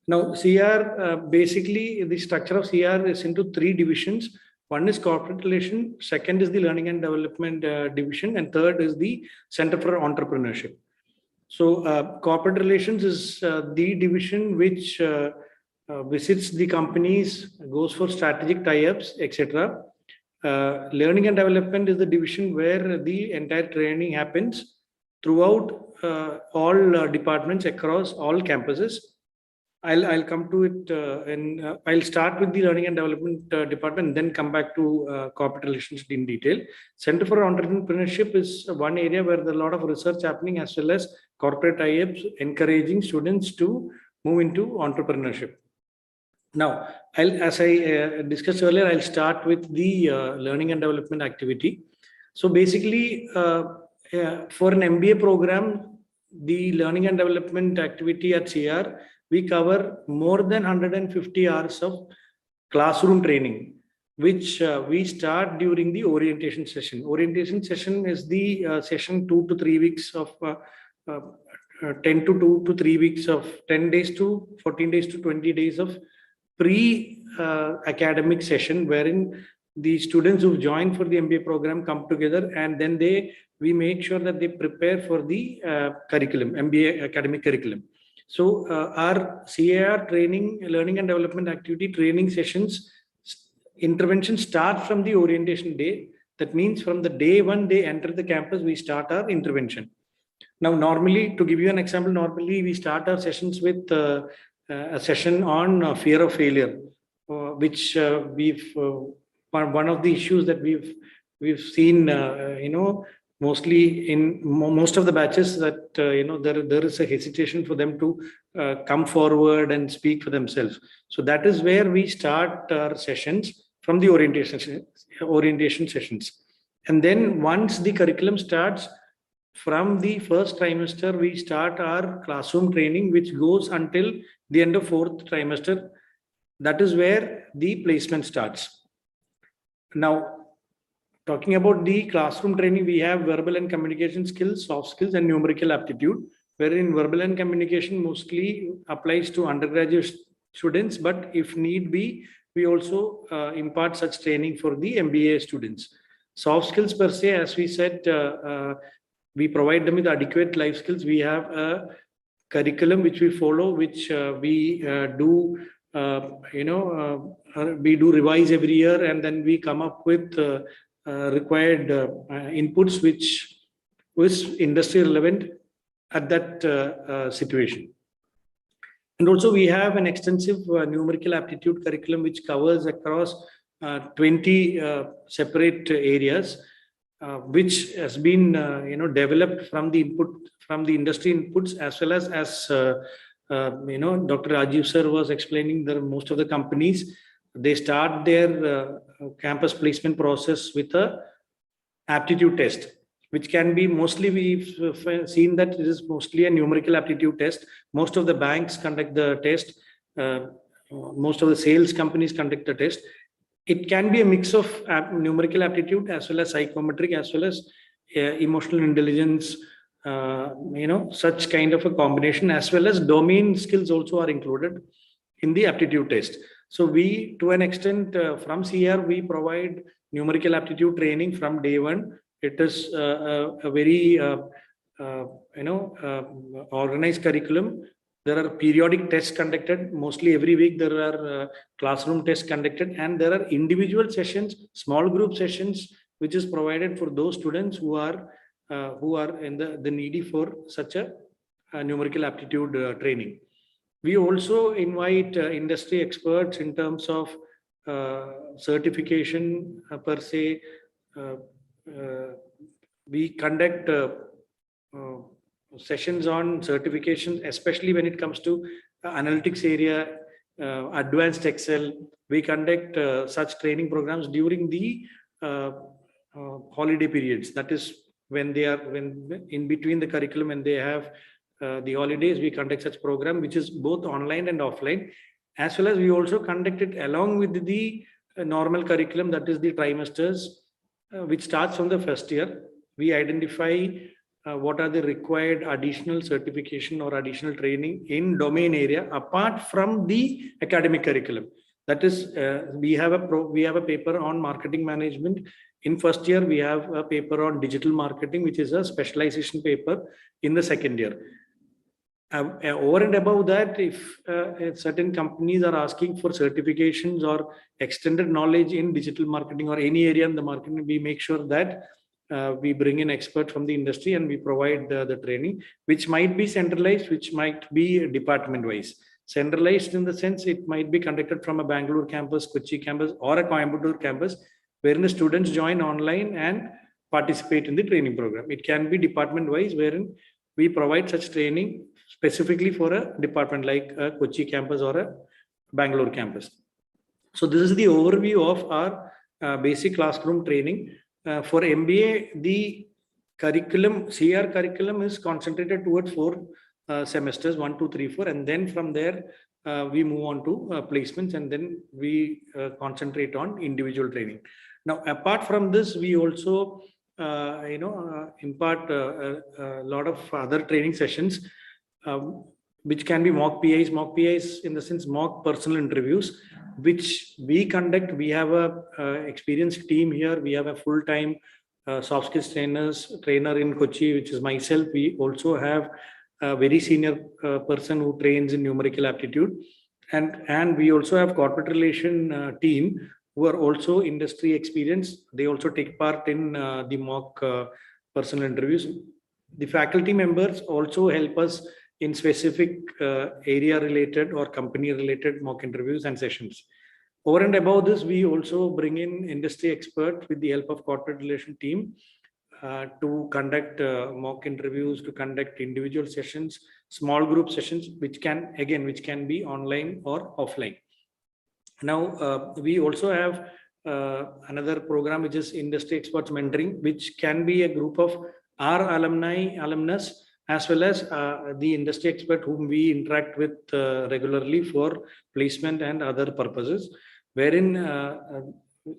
Now, CR, basically, the structure of CR is into 3 divisions. One is corporate relation, second is the learning and development division, and third is the Center for Entrepreneurship. So corporate relations is the division which visits the companies, goes for strategic tie-ups, etc. Learning and development is the division where the entire training happens throughout all departments across all campuses. I'll come to it and I'll start with the learning and development department and then come back to corporate relations in detail. Center for Entrepreneurship is one area where there's a lot of research happening as well as corporate tie-ups encouraging students to move into entrepreneurship. Now, as I discussed earlier, I'll start with the learning and development activity. So basically, for an MBA program, the learning and development activity at CR, we cover more than 150 hours of classroom training, which we start during the orientation session. Orientation session is the session 2 to 3 weeks of 10 to 2 to 3 weeks of 10 days to 14 days to 20 days of pre-academic session, wherein the students who've joined for the MBA program come together and then we make sure that they prepare for the curriculum, MBA academic curriculum. So our CAR training, learning and development activity training sessions, intervention start from the orientation day. That means from the day one they enter the campus, we start our intervention. Now, normally, to give you an example, normally we start our sessions with a session on fear of failure, which one of the issues that we've seen, mostly in most of the batches that there is a hesitation for them to come forward and speak for themselves. So that is where we start our sessions from the orientation sessions. And then once the curriculum starts, from the first trimester, we start our classroom training, which goes until the end of fourth trimester. That is where the placement starts. Now, talking about the classroom training, we have verbal and communication skills, soft skills, and numerical aptitude, wherein verbal and communication mostly applies to undergraduate students, but if need be, we also impart such training for the MBA students. Soft skills per se, as we said, we provide them with adequate life skills. We have a curriculum which we follow, which we do, we do revise every year, and then we come up with required inputs which was industry relevant at that situation. And also we have an extensive numerical aptitude curriculum which covers across 20 separate areas, which has been developed from the input from the industry inputs, as well as Dr. Rajiv sir was explaining that most of the companies, they start their campus placement process with a aptitude test, which can be mostly, we've seen that it is mostly a numerical aptitude test. Most of the banks conduct the test. Most of the sales companies conduct the test. It can be a mix of numerical aptitude as well as psychometric, as well as emotional intelligence, such kind of a combination, as well as domain skills also are included in the aptitude test. So we, to an extent, from CR, we provide numerical aptitude training from day one. It is a very, organized curriculum. There are periodic tests conducted. Mostly every week there are classroom tests conducted, and there are individual sessions, small group sessions, which is provided for those students who are in the needy for such a numerical aptitude training. We also invite industry experts in terms of certification per se. We conduct sessions on certification, especially when it comes to analytics area, advanced Excel. We conduct such training programs during the holiday periods. That is when in between the curriculum and they have the holidays, we conduct such program, which is both online and offline, as well as we also conduct it along with the normal curriculum, that is the trimesters, which starts from the first year. We identify what are the required additional certification or additional training in domain area apart from the academic curriculum. That is, we have a paper on marketing management. In first year, we have a paper on digital marketing, which is a specialization paper in the second year. Over and above that, if certain companies are asking for certifications or extended knowledge in digital marketing or any area in the marketing, we make sure that we bring in experts from the industry and we provide the training, which might be centralized, which might be department wise. Centralized in the sense it might be conducted from a Bangalore campus, Kochi campus, or a Coimbatore campus, wherein the students join online and participate in the training program. It can be department wise, wherein we provide such training specifically for a department like a Kochi campus or a Bangalore campus. So this is the overview of our basic classroom training. For MBA, the curriculum, CR curriculum is concentrated towards 4 semesters, 1, 2, 3, 4, and then from there we move on to placements, and then we concentrate on individual training. Now, apart from this, we also impart a lot of other training sessions, which can be mock PIs in the sense mock personal interviews, which we conduct. We have a experienced team here. We have a full-time soft skills trainer in Kochi, which is myself. We also have a very senior person who trains in numerical aptitude, and we also have corporate relation team who are also industry experienced. They also take part in the mock personal interviews. The faculty members also help us in specific area related or company related mock interviews and sessions. Over and above this, we also bring in industry experts with the help of corporate relation team to conduct mock interviews, to conduct individual sessions, small group sessions, which can be online or offline. Now, we also have another program which is industry experts mentoring, which can be a group of our alumnus, as well as the industry expert whom we interact with regularly for placement and other purposes, wherein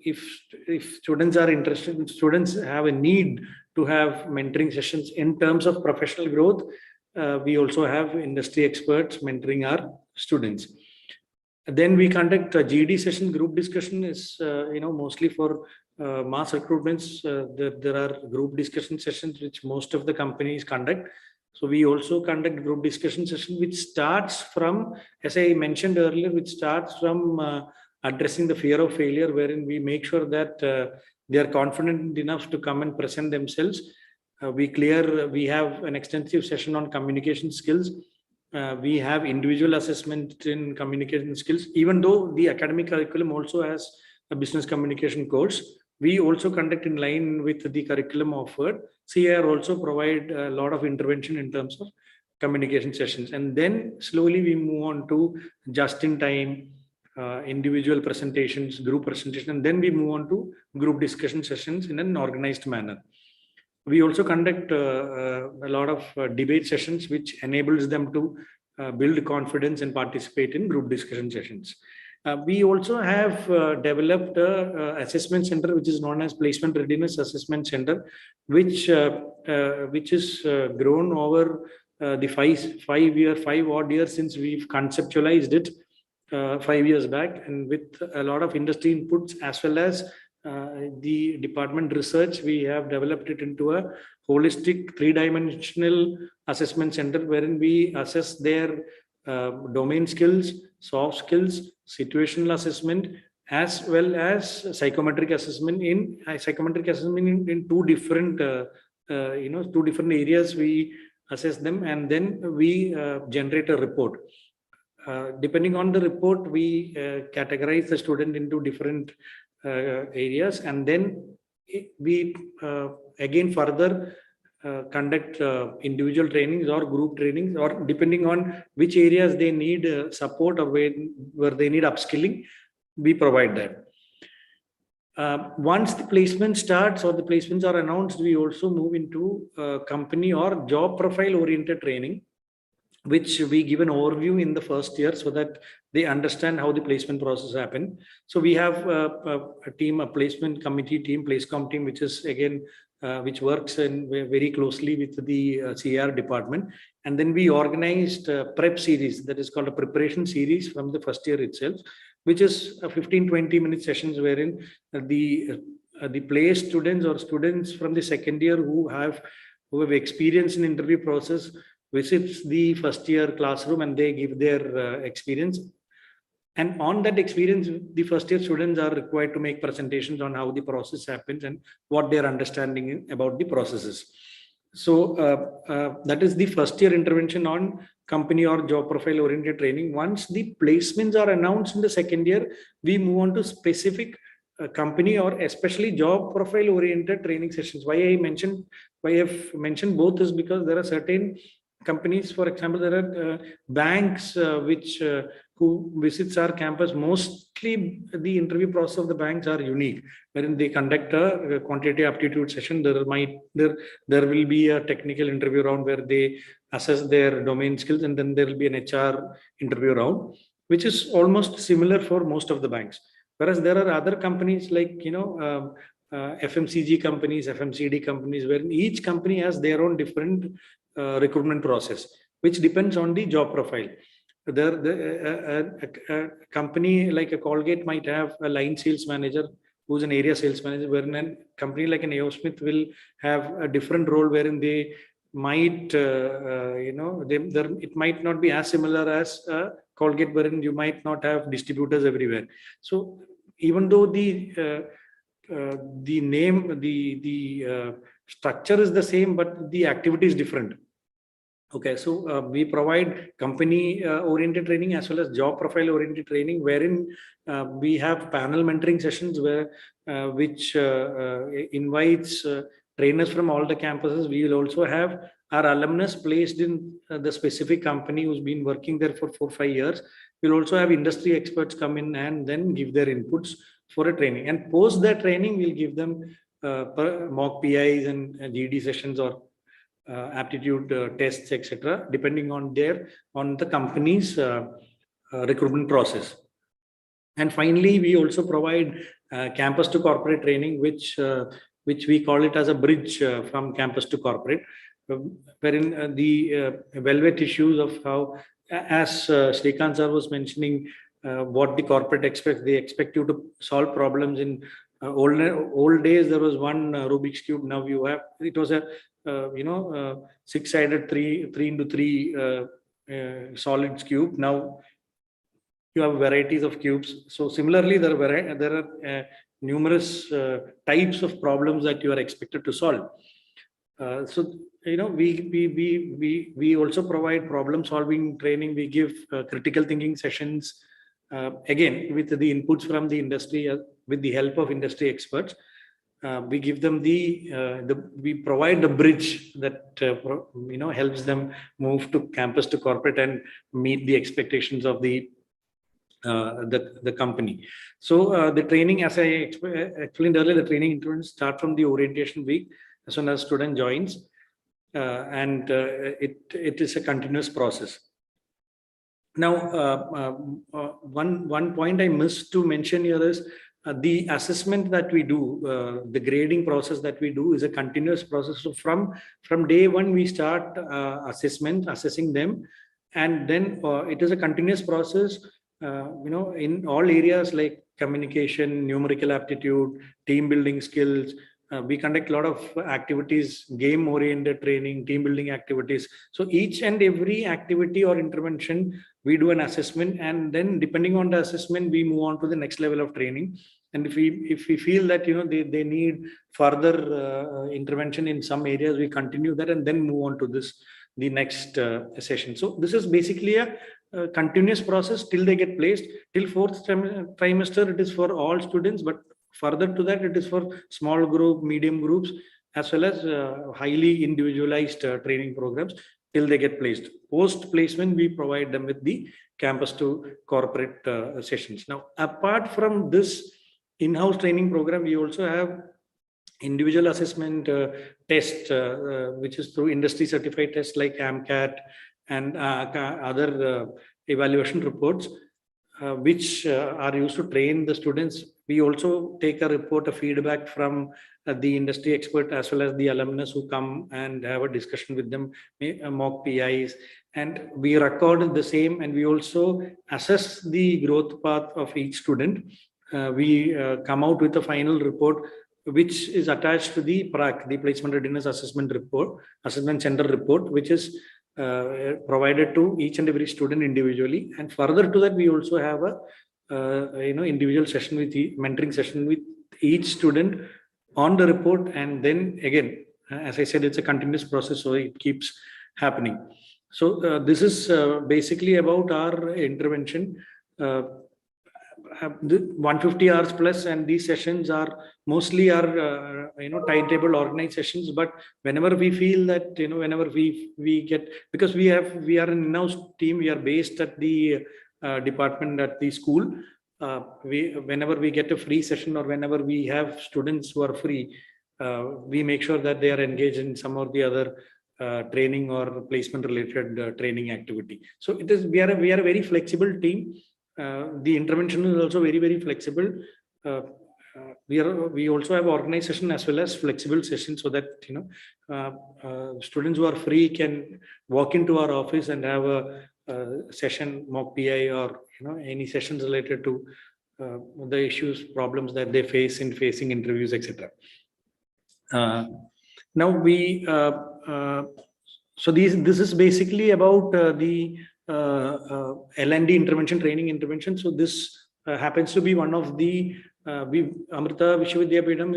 if students are interested, if students have a need to have mentoring sessions in terms of professional growth, we also have industry experts mentoring our students. Then we conduct a GD session. Group discussion is mostly for mass recruitments. There are group discussion sessions which most of the companies conduct. So we also conduct group discussion session, which starts from, as I mentioned earlier, which starts from addressing the fear of failure, wherein we make sure that they are confident enough to come and present themselves. We have an extensive session on communication skills. We have individual assessment in communication skills. Even though the academic curriculum also has a business communication course, we also conduct in line with the curriculum offered. CAR also provide a lot of intervention in terms of communication sessions. And then slowly we move on to just-in-time, individual presentations, group presentation, and then we move on to group discussion sessions in an organized manner. We also conduct a lot of debate sessions, which enables them to build confidence and participate in group discussion sessions. We also have developed an assessment center, which is known as Placement Readiness Assessment Center, which is grown over the five odd years since we've conceptualized it 5 years back, and with a lot of industry inputs as well as the department research, we have developed it into a holistic 3-dimensional assessment center, wherein we assess their domain skills, soft skills, situational assessment, as well as psychometric assessment in two different two different areas. We assess them, and then we generate a report. Depending on the report, we categorize the student into different areas, and then we again further conduct individual trainings or group trainings, or depending on which areas they need support or where they need upskilling, we provide that. Once the placement starts or the placements are announced, we also move into company or job profile oriented training, which we give an overview in the first year so that they understand how the placement process happen. So we have a team, a placement committee team, PlaceCom team, which is again, which works very closely with the CR department. And then we organized a prep series, that is called a preparation series from the first year itself, which is a 15-20 minute sessions wherein the placed students or students from the second year who have experience in interview process visits the first year classroom and they give their experience. And on that experience, the first year students are required to make presentations on how the process happens and what their understanding about the processes. So that is the first year intervention on company or job profile oriented training. Once the placements are announced in the second year, we move on to specific company or especially job profile oriented training sessions. Why I've mentioned both is because there are certain companies, for example, there are banks who visits our campus. Mostly the interview process of the banks are unique, wherein they conduct a quantitative aptitude session. There will be a technical interview round where they assess their domain skills, and then there will be an HR interview round, which is almost similar for most of the banks. Whereas there are other companies like FMCG companies, FMCD companies, where each company has their own different recruitment process, which depends on the job profile. A company like a Colgate might have a line sales manager who's an area sales manager, wherein a company like an AO Smith will have a different role wherein they might, it might not be as similar as Colgate, wherein you might not have distributors everywhere. So even though the name, the structure is the same, but the activity is different. Okay, so we provide company oriented training as well as job profile oriented training, wherein we have panel mentoring sessions which invites trainers from all the campuses. We will also have our alumnus placed in the specific company who's been working there for 4 or 5 years. We'll also have industry experts come in and then give their inputs. for a training, and post that training we'll give them mock PIs and GD sessions or aptitude tests, etc., depending on the company's recruitment process. And finally, we also provide campus to corporate training, which we call it as a bridge from campus to corporate, wherein the velvet issues of how, as Srikanth sir was mentioning, what the corporate expects. They expect you to solve problems in old days. There was one Rubik's cube. Now you have, it was a 6-sided 3x3 solid cube. Now you have varieties of cubes. So similarly, there are numerous types of problems that you are expected to solve. So we also provide problem solving training. We give critical thinking sessions, again with the inputs from the industry, with the help of industry experts. We give them we provide the bridge that helps them move to campus to corporate and meet the expectations of the company. So the training, as I explained earlier, the training intervals start from the orientation week as soon as student joins, and it is a continuous process. Now, one point I missed to mention here is the assessment that we do, the grading process that we do is a continuous process. So from day one, we start assessing them, and then it is a continuous process. In all areas like communication, numerical aptitude, team building skills. We conduct a lot of activities, game-oriented training, team building activities. So each and every activity or intervention, we do an assessment, and then depending on the assessment, we move on to the next level of training. And if we feel that they need further intervention in some areas, we continue that and then move on to the next session. So this is basically a continuous process till they get placed. Till fourth trimester, it is for all students, but further to that, it is for small group, medium groups, as well as highly individualized training programs till they get placed. Post placement, we provide them with the campus to corporate sessions. Now, apart from this in-house training program, we also have individual assessment test, which is through industry certified tests like AMCAT and other evaluation reports, which are used to train the students. We also take a report, a feedback from the industry expert as well as the alumnus who come and have a discussion with them, mock PIs, and we record the same, and we also assess the growth path of each student. We come out with a final report which is attached to the PRAC, the Placement Readiness Assessment Center report, which is provided to each and every student individually. And further to that, we also have a individual session with the mentoring session with each student on the report. And then again, as I said, it's a continuous process, so it keeps happening. So this is basically about our intervention. 150 hours plus, and these sessions are mostly timetable organized sessions. But whenever we feel that whenever we get, because we are an in-house team, we are based at the department at the school. Whenever we get a free session or whenever we have students who are free, we make sure that they are engaged in some or the other training or placement related training activity. So we are a very flexible team. The intervention is also very flexible. We also have organized session as well as flexible sessions, so that students who are free can walk into our office and have a session, mock PI, or any sessions related to the issues, problems that they face in facing interviews, etc. Now we so this is basically about the L&D intervention. So this happens to be one of the Amrita Vishwavidyapitham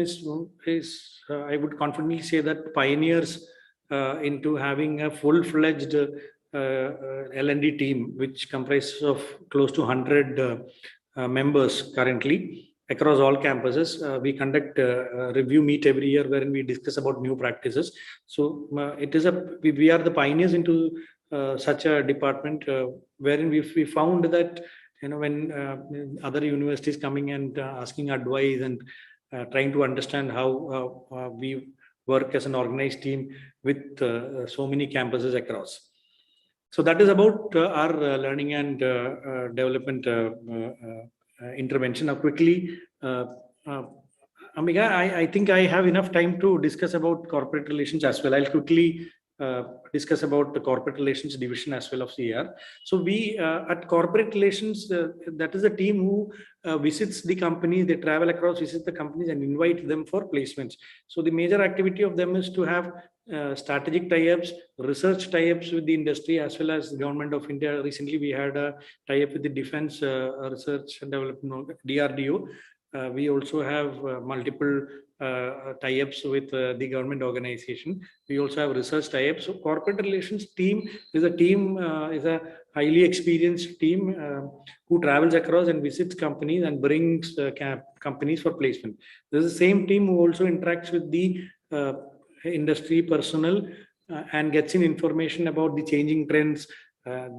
is I would confidently say that pioneers into having a full-fledged L&D team, which comprises of close to 100 members currently across all campuses. We conduct a review meet every year wherein we discuss about new practices. So we are the pioneers into such a department, wherein we found that when other universities coming and asking advice and trying to understand how we work as an organized team with so many campuses across. So that is about our learning and development intervention. Now, quickly, Amiga, I think I have enough time to discuss about corporate relations as well. I'll quickly discuss about the corporate relations division as well of CR. So we at corporate relations, that is a team who visits the companies. They travel across, visit the companies and invite them for placements. So the major activity of them is to have strategic tie-ups, research tie-ups with the industry as well as the government of India. Recently, we had a tie-up with the Defense Research and Development, DRDO. We also have multiple tie-ups with the government organization. We also have research tie-ups. So corporate relations team is a highly experienced team who travels across and visits companies and brings companies for placement. This is the same team who also interacts with the industry personnel and gets in information about the changing trends,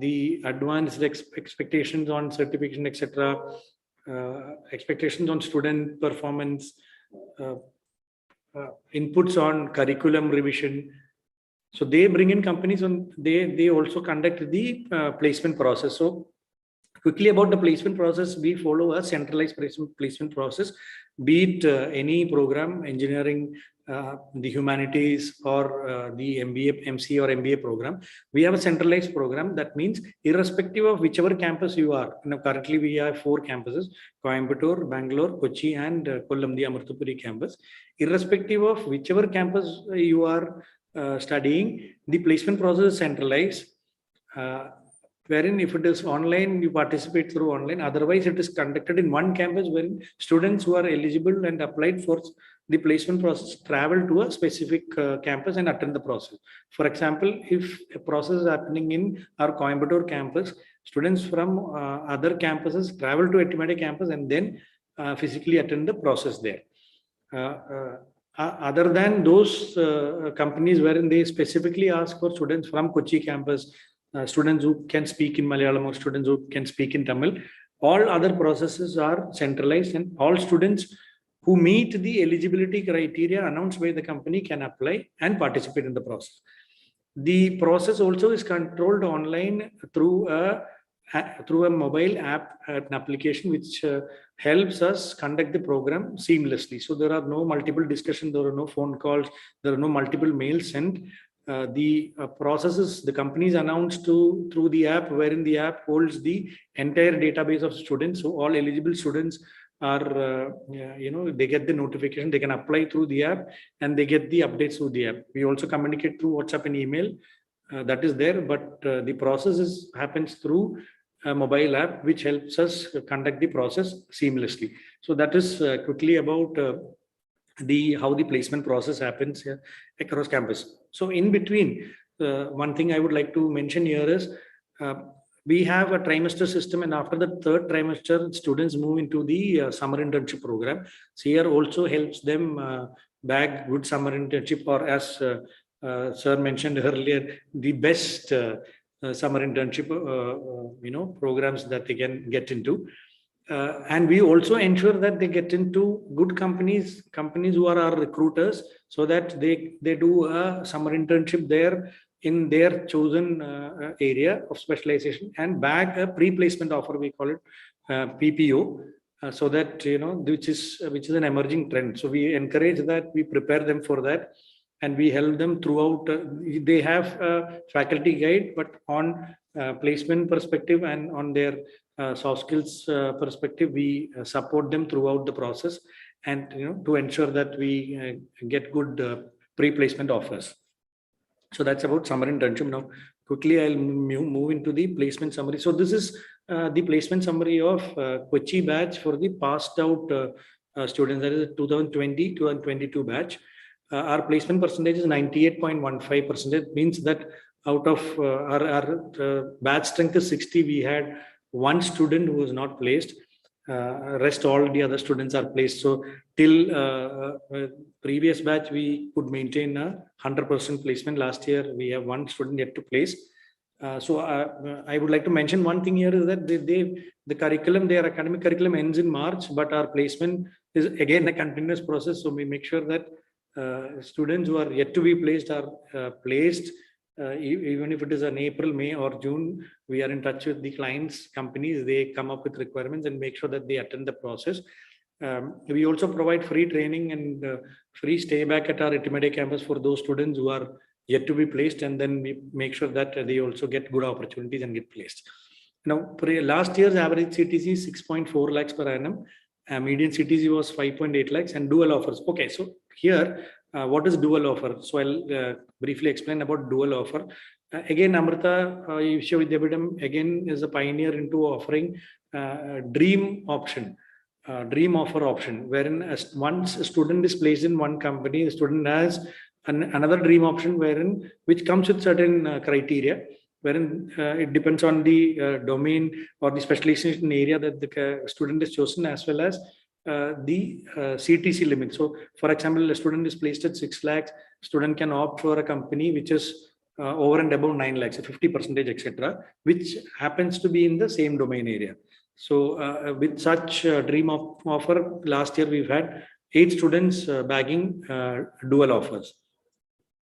the advanced expectations on certification, etc., expectations on student performance, inputs on curriculum revision. So they bring in companies and they also conduct the placement process. So quickly about the placement process, we follow a centralized placement process, be it any program, engineering, the humanities, or the MBA, MC or MBA program. We have a centralized program. That means irrespective of whichever campus you are. Currently we have 4 campuses: Coimbatore, Bangalore, Kochi, and Kollam, the Amrita campus. Irrespective of whichever campus you are studying, the placement process is centralized. Wherein if it is online, you participate through online. Otherwise, it is conducted in one campus wherein students who are eligible and applied for the placement process travel to a specific campus and attend the process. For example, if a process is happening in our Coimbatore campus, students from other campuses travel to Ettimadi campus and then physically attend the process there. Other than those companies wherein they specifically ask for students from Kochi campus, students who can speak in Malayalam or students who can speak in Tamil, all other processes are centralized and all students who meet the eligibility criteria announced by the company can apply and participate in the process. The process also is controlled online through a mobile app, an application which helps us conduct the program seamlessly. So there are no multiple discussions, there are no phone calls, there are no multiple mails sent. The processes, the companies announced through the app, wherein the app holds the entire database of students. So all eligible students are, they get the notification, they can apply through the app and they get the updates through the app. We also communicate through WhatsApp and email, that is there, but the process happens through a mobile app, which helps us conduct the process seamlessly. So that is quickly about how the placement process happens here across campus. So in between, one thing I would like to mention here is we have a trimester system, and after the 3rd trimester, students move into the summer internship program. CR also helps them bag good summer internship, or as sir mentioned earlier, the best summer internship programs that they can get into. And we also ensure that they get into good companies who are our recruiters, so that they do a summer internship there in their chosen area of specialization and bag a pre-placement offer, we call it PPO, so that which is an emerging trend. So we encourage that, we prepare them for that, and we help them throughout. They have a faculty guide, but on placement perspective and on their soft skills perspective, we support them throughout the process, and to ensure that we get good pre-placement offers. So that's about summer internship. Now quickly I'll move into the placement summary. So this is the placement summary of Kochi batch for the passed out students, that is 2020-2022 batch. Our placement percentage is 98.15%. Means that out of our batch strength is 60, we had one student who was not placed. Rest all the other students are placed. So till previous batch, we could maintain a 100% placement. Last year, we have one student yet to place. I would like to mention one thing here is that the curriculum, their academic curriculum ends in March, but our placement is again a continuous process. So we make sure that students who are yet to be placed are placed, even if it is in April, May, or June. We are in touch with the clients, companies. They come up with requirements and make sure that they attend the process. We also provide free training and free stay back at our intermediate campus for those students who are yet to be placed, and then we make sure that they also get good opportunities and get placed. Now, last year's average CTC is 6.4 lakhs per annum. Median CTC was 5.8 lakhs and dual offers. Okay, so here, what is dual offer? So I'll briefly explain about dual offer. Again, Amrita Vishwavidyapitham again is a pioneer into offering dream option. Dream offer option, wherein once a student is placed in one company, the student has another dream option which comes with certain criteria, wherein it depends on the domain or the specialization area that the student is chosen, as well as the CTC limit. So for example, a student is placed at 6 lakhs, student can opt for a company which is over and above 9 lakhs, 50%, etc., which happens to be in the same domain area. So with such dream offer, last year we've had 8 students bagging dual offers.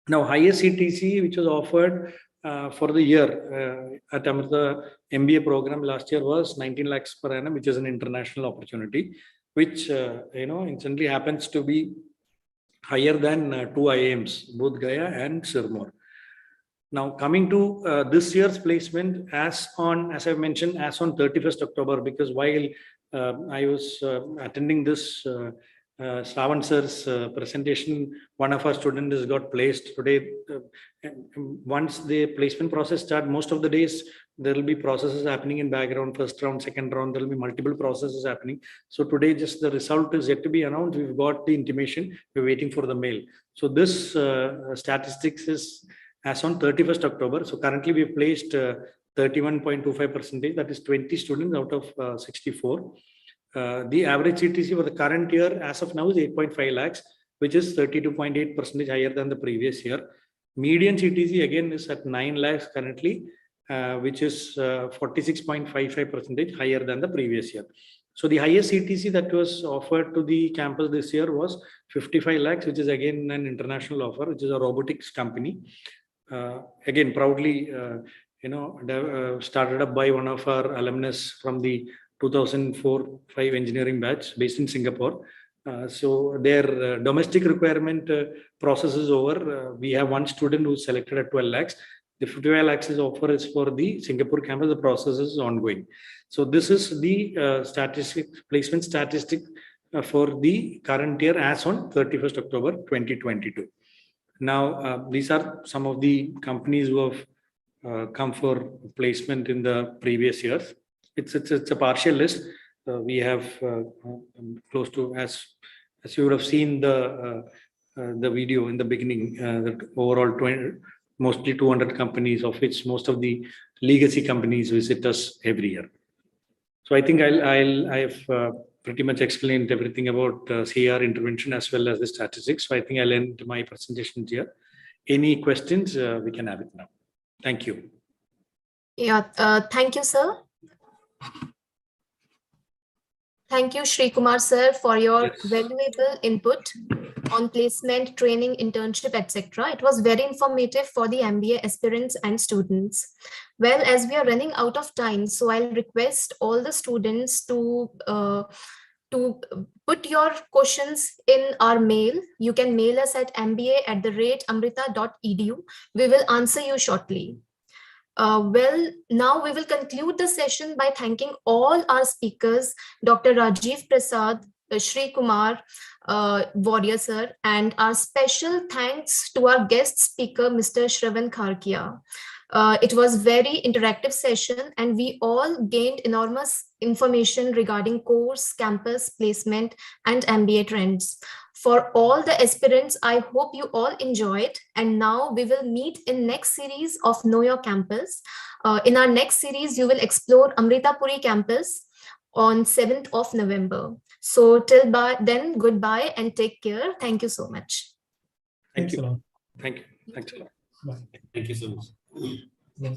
Now, highest CTC which was offered for the year at Amrita MBA program last year was 19 lakhs per annum, which is an international opportunity, which instantly happens to be higher than 2 IIMs, both Gaya and Sirmaur. Now, coming to this year's placement, as I mentioned, as on 31st October, because while I was attending this Shravan sir's presentation, one of our students has got placed today. Once the placement process starts, most of the days there will be processes happening in background, first round, second round, there will be multiple processes happening. So today, just the result is yet to be announced. We've got the intimation, we're waiting for the mail. So this statistics is as on 31st October. So currently we've placed 31.25%, that is 20 students out of 64. The average CTC for the current year as of now is 8.5 lakhs, which is 32.8% higher than the previous year. Median CTC again is at 9 lakhs currently, which is 46.55% higher than the previous year. So the highest CTC that was offered to the campus this year was 55 lakhs, which is again an international offer, which is a robotics company. Again, proudly, started up by one of our alumnus from the 2004-5 engineering batch based in Singapore. So their domestic requirement process is over. We have one student who's selected at 12 lakhs. The 55 lakhs offer is for the Singapore campus. The process is ongoing. So this is the placement statistic for the current year as on 31st October 2022. Now, these are some of the companies who have come for placement in the previous years. It's a partial list. We have close to, as you would have seen the video in the beginning, that overall mostly 200 companies, of which most of the legacy companies visit us every year. So I think I've pretty much explained everything about CAR intervention as well as the statistics. So I think I'll end my presentation here. Any questions, we can have it now. Thank you. Yeah, thank you, sir. Thank you, Sri Kumar sir, for your valuable input on placement, training, internship, etc. It was very informative for the MBA aspirants and students. Well, as we are running out of time, so I'll request all the students to put your questions in our mail. You can mail us at mba@amrita.edu. We will answer you shortly. Well, now we will conclude the session by thanking all our speakers, Dr. Rajiv Prasad, Sri Kumar, Warrior sir, and our special thanks to our guest speaker, Mr. Shravan Kharkia. It was very interactive session and we all gained enormous information regarding course, campus, placement, and MBA trends. For all the aspirants, I hope you all enjoyed. And now we will meet in next series of Know Your Campus. In our next series, you will explore Amrita Puri campus on 7th of November. So till then, goodbye and take care. Thank you so much. Thank Thanks a lot. Thank you. Thanks a lot. Bye. Thank you so much. Bye.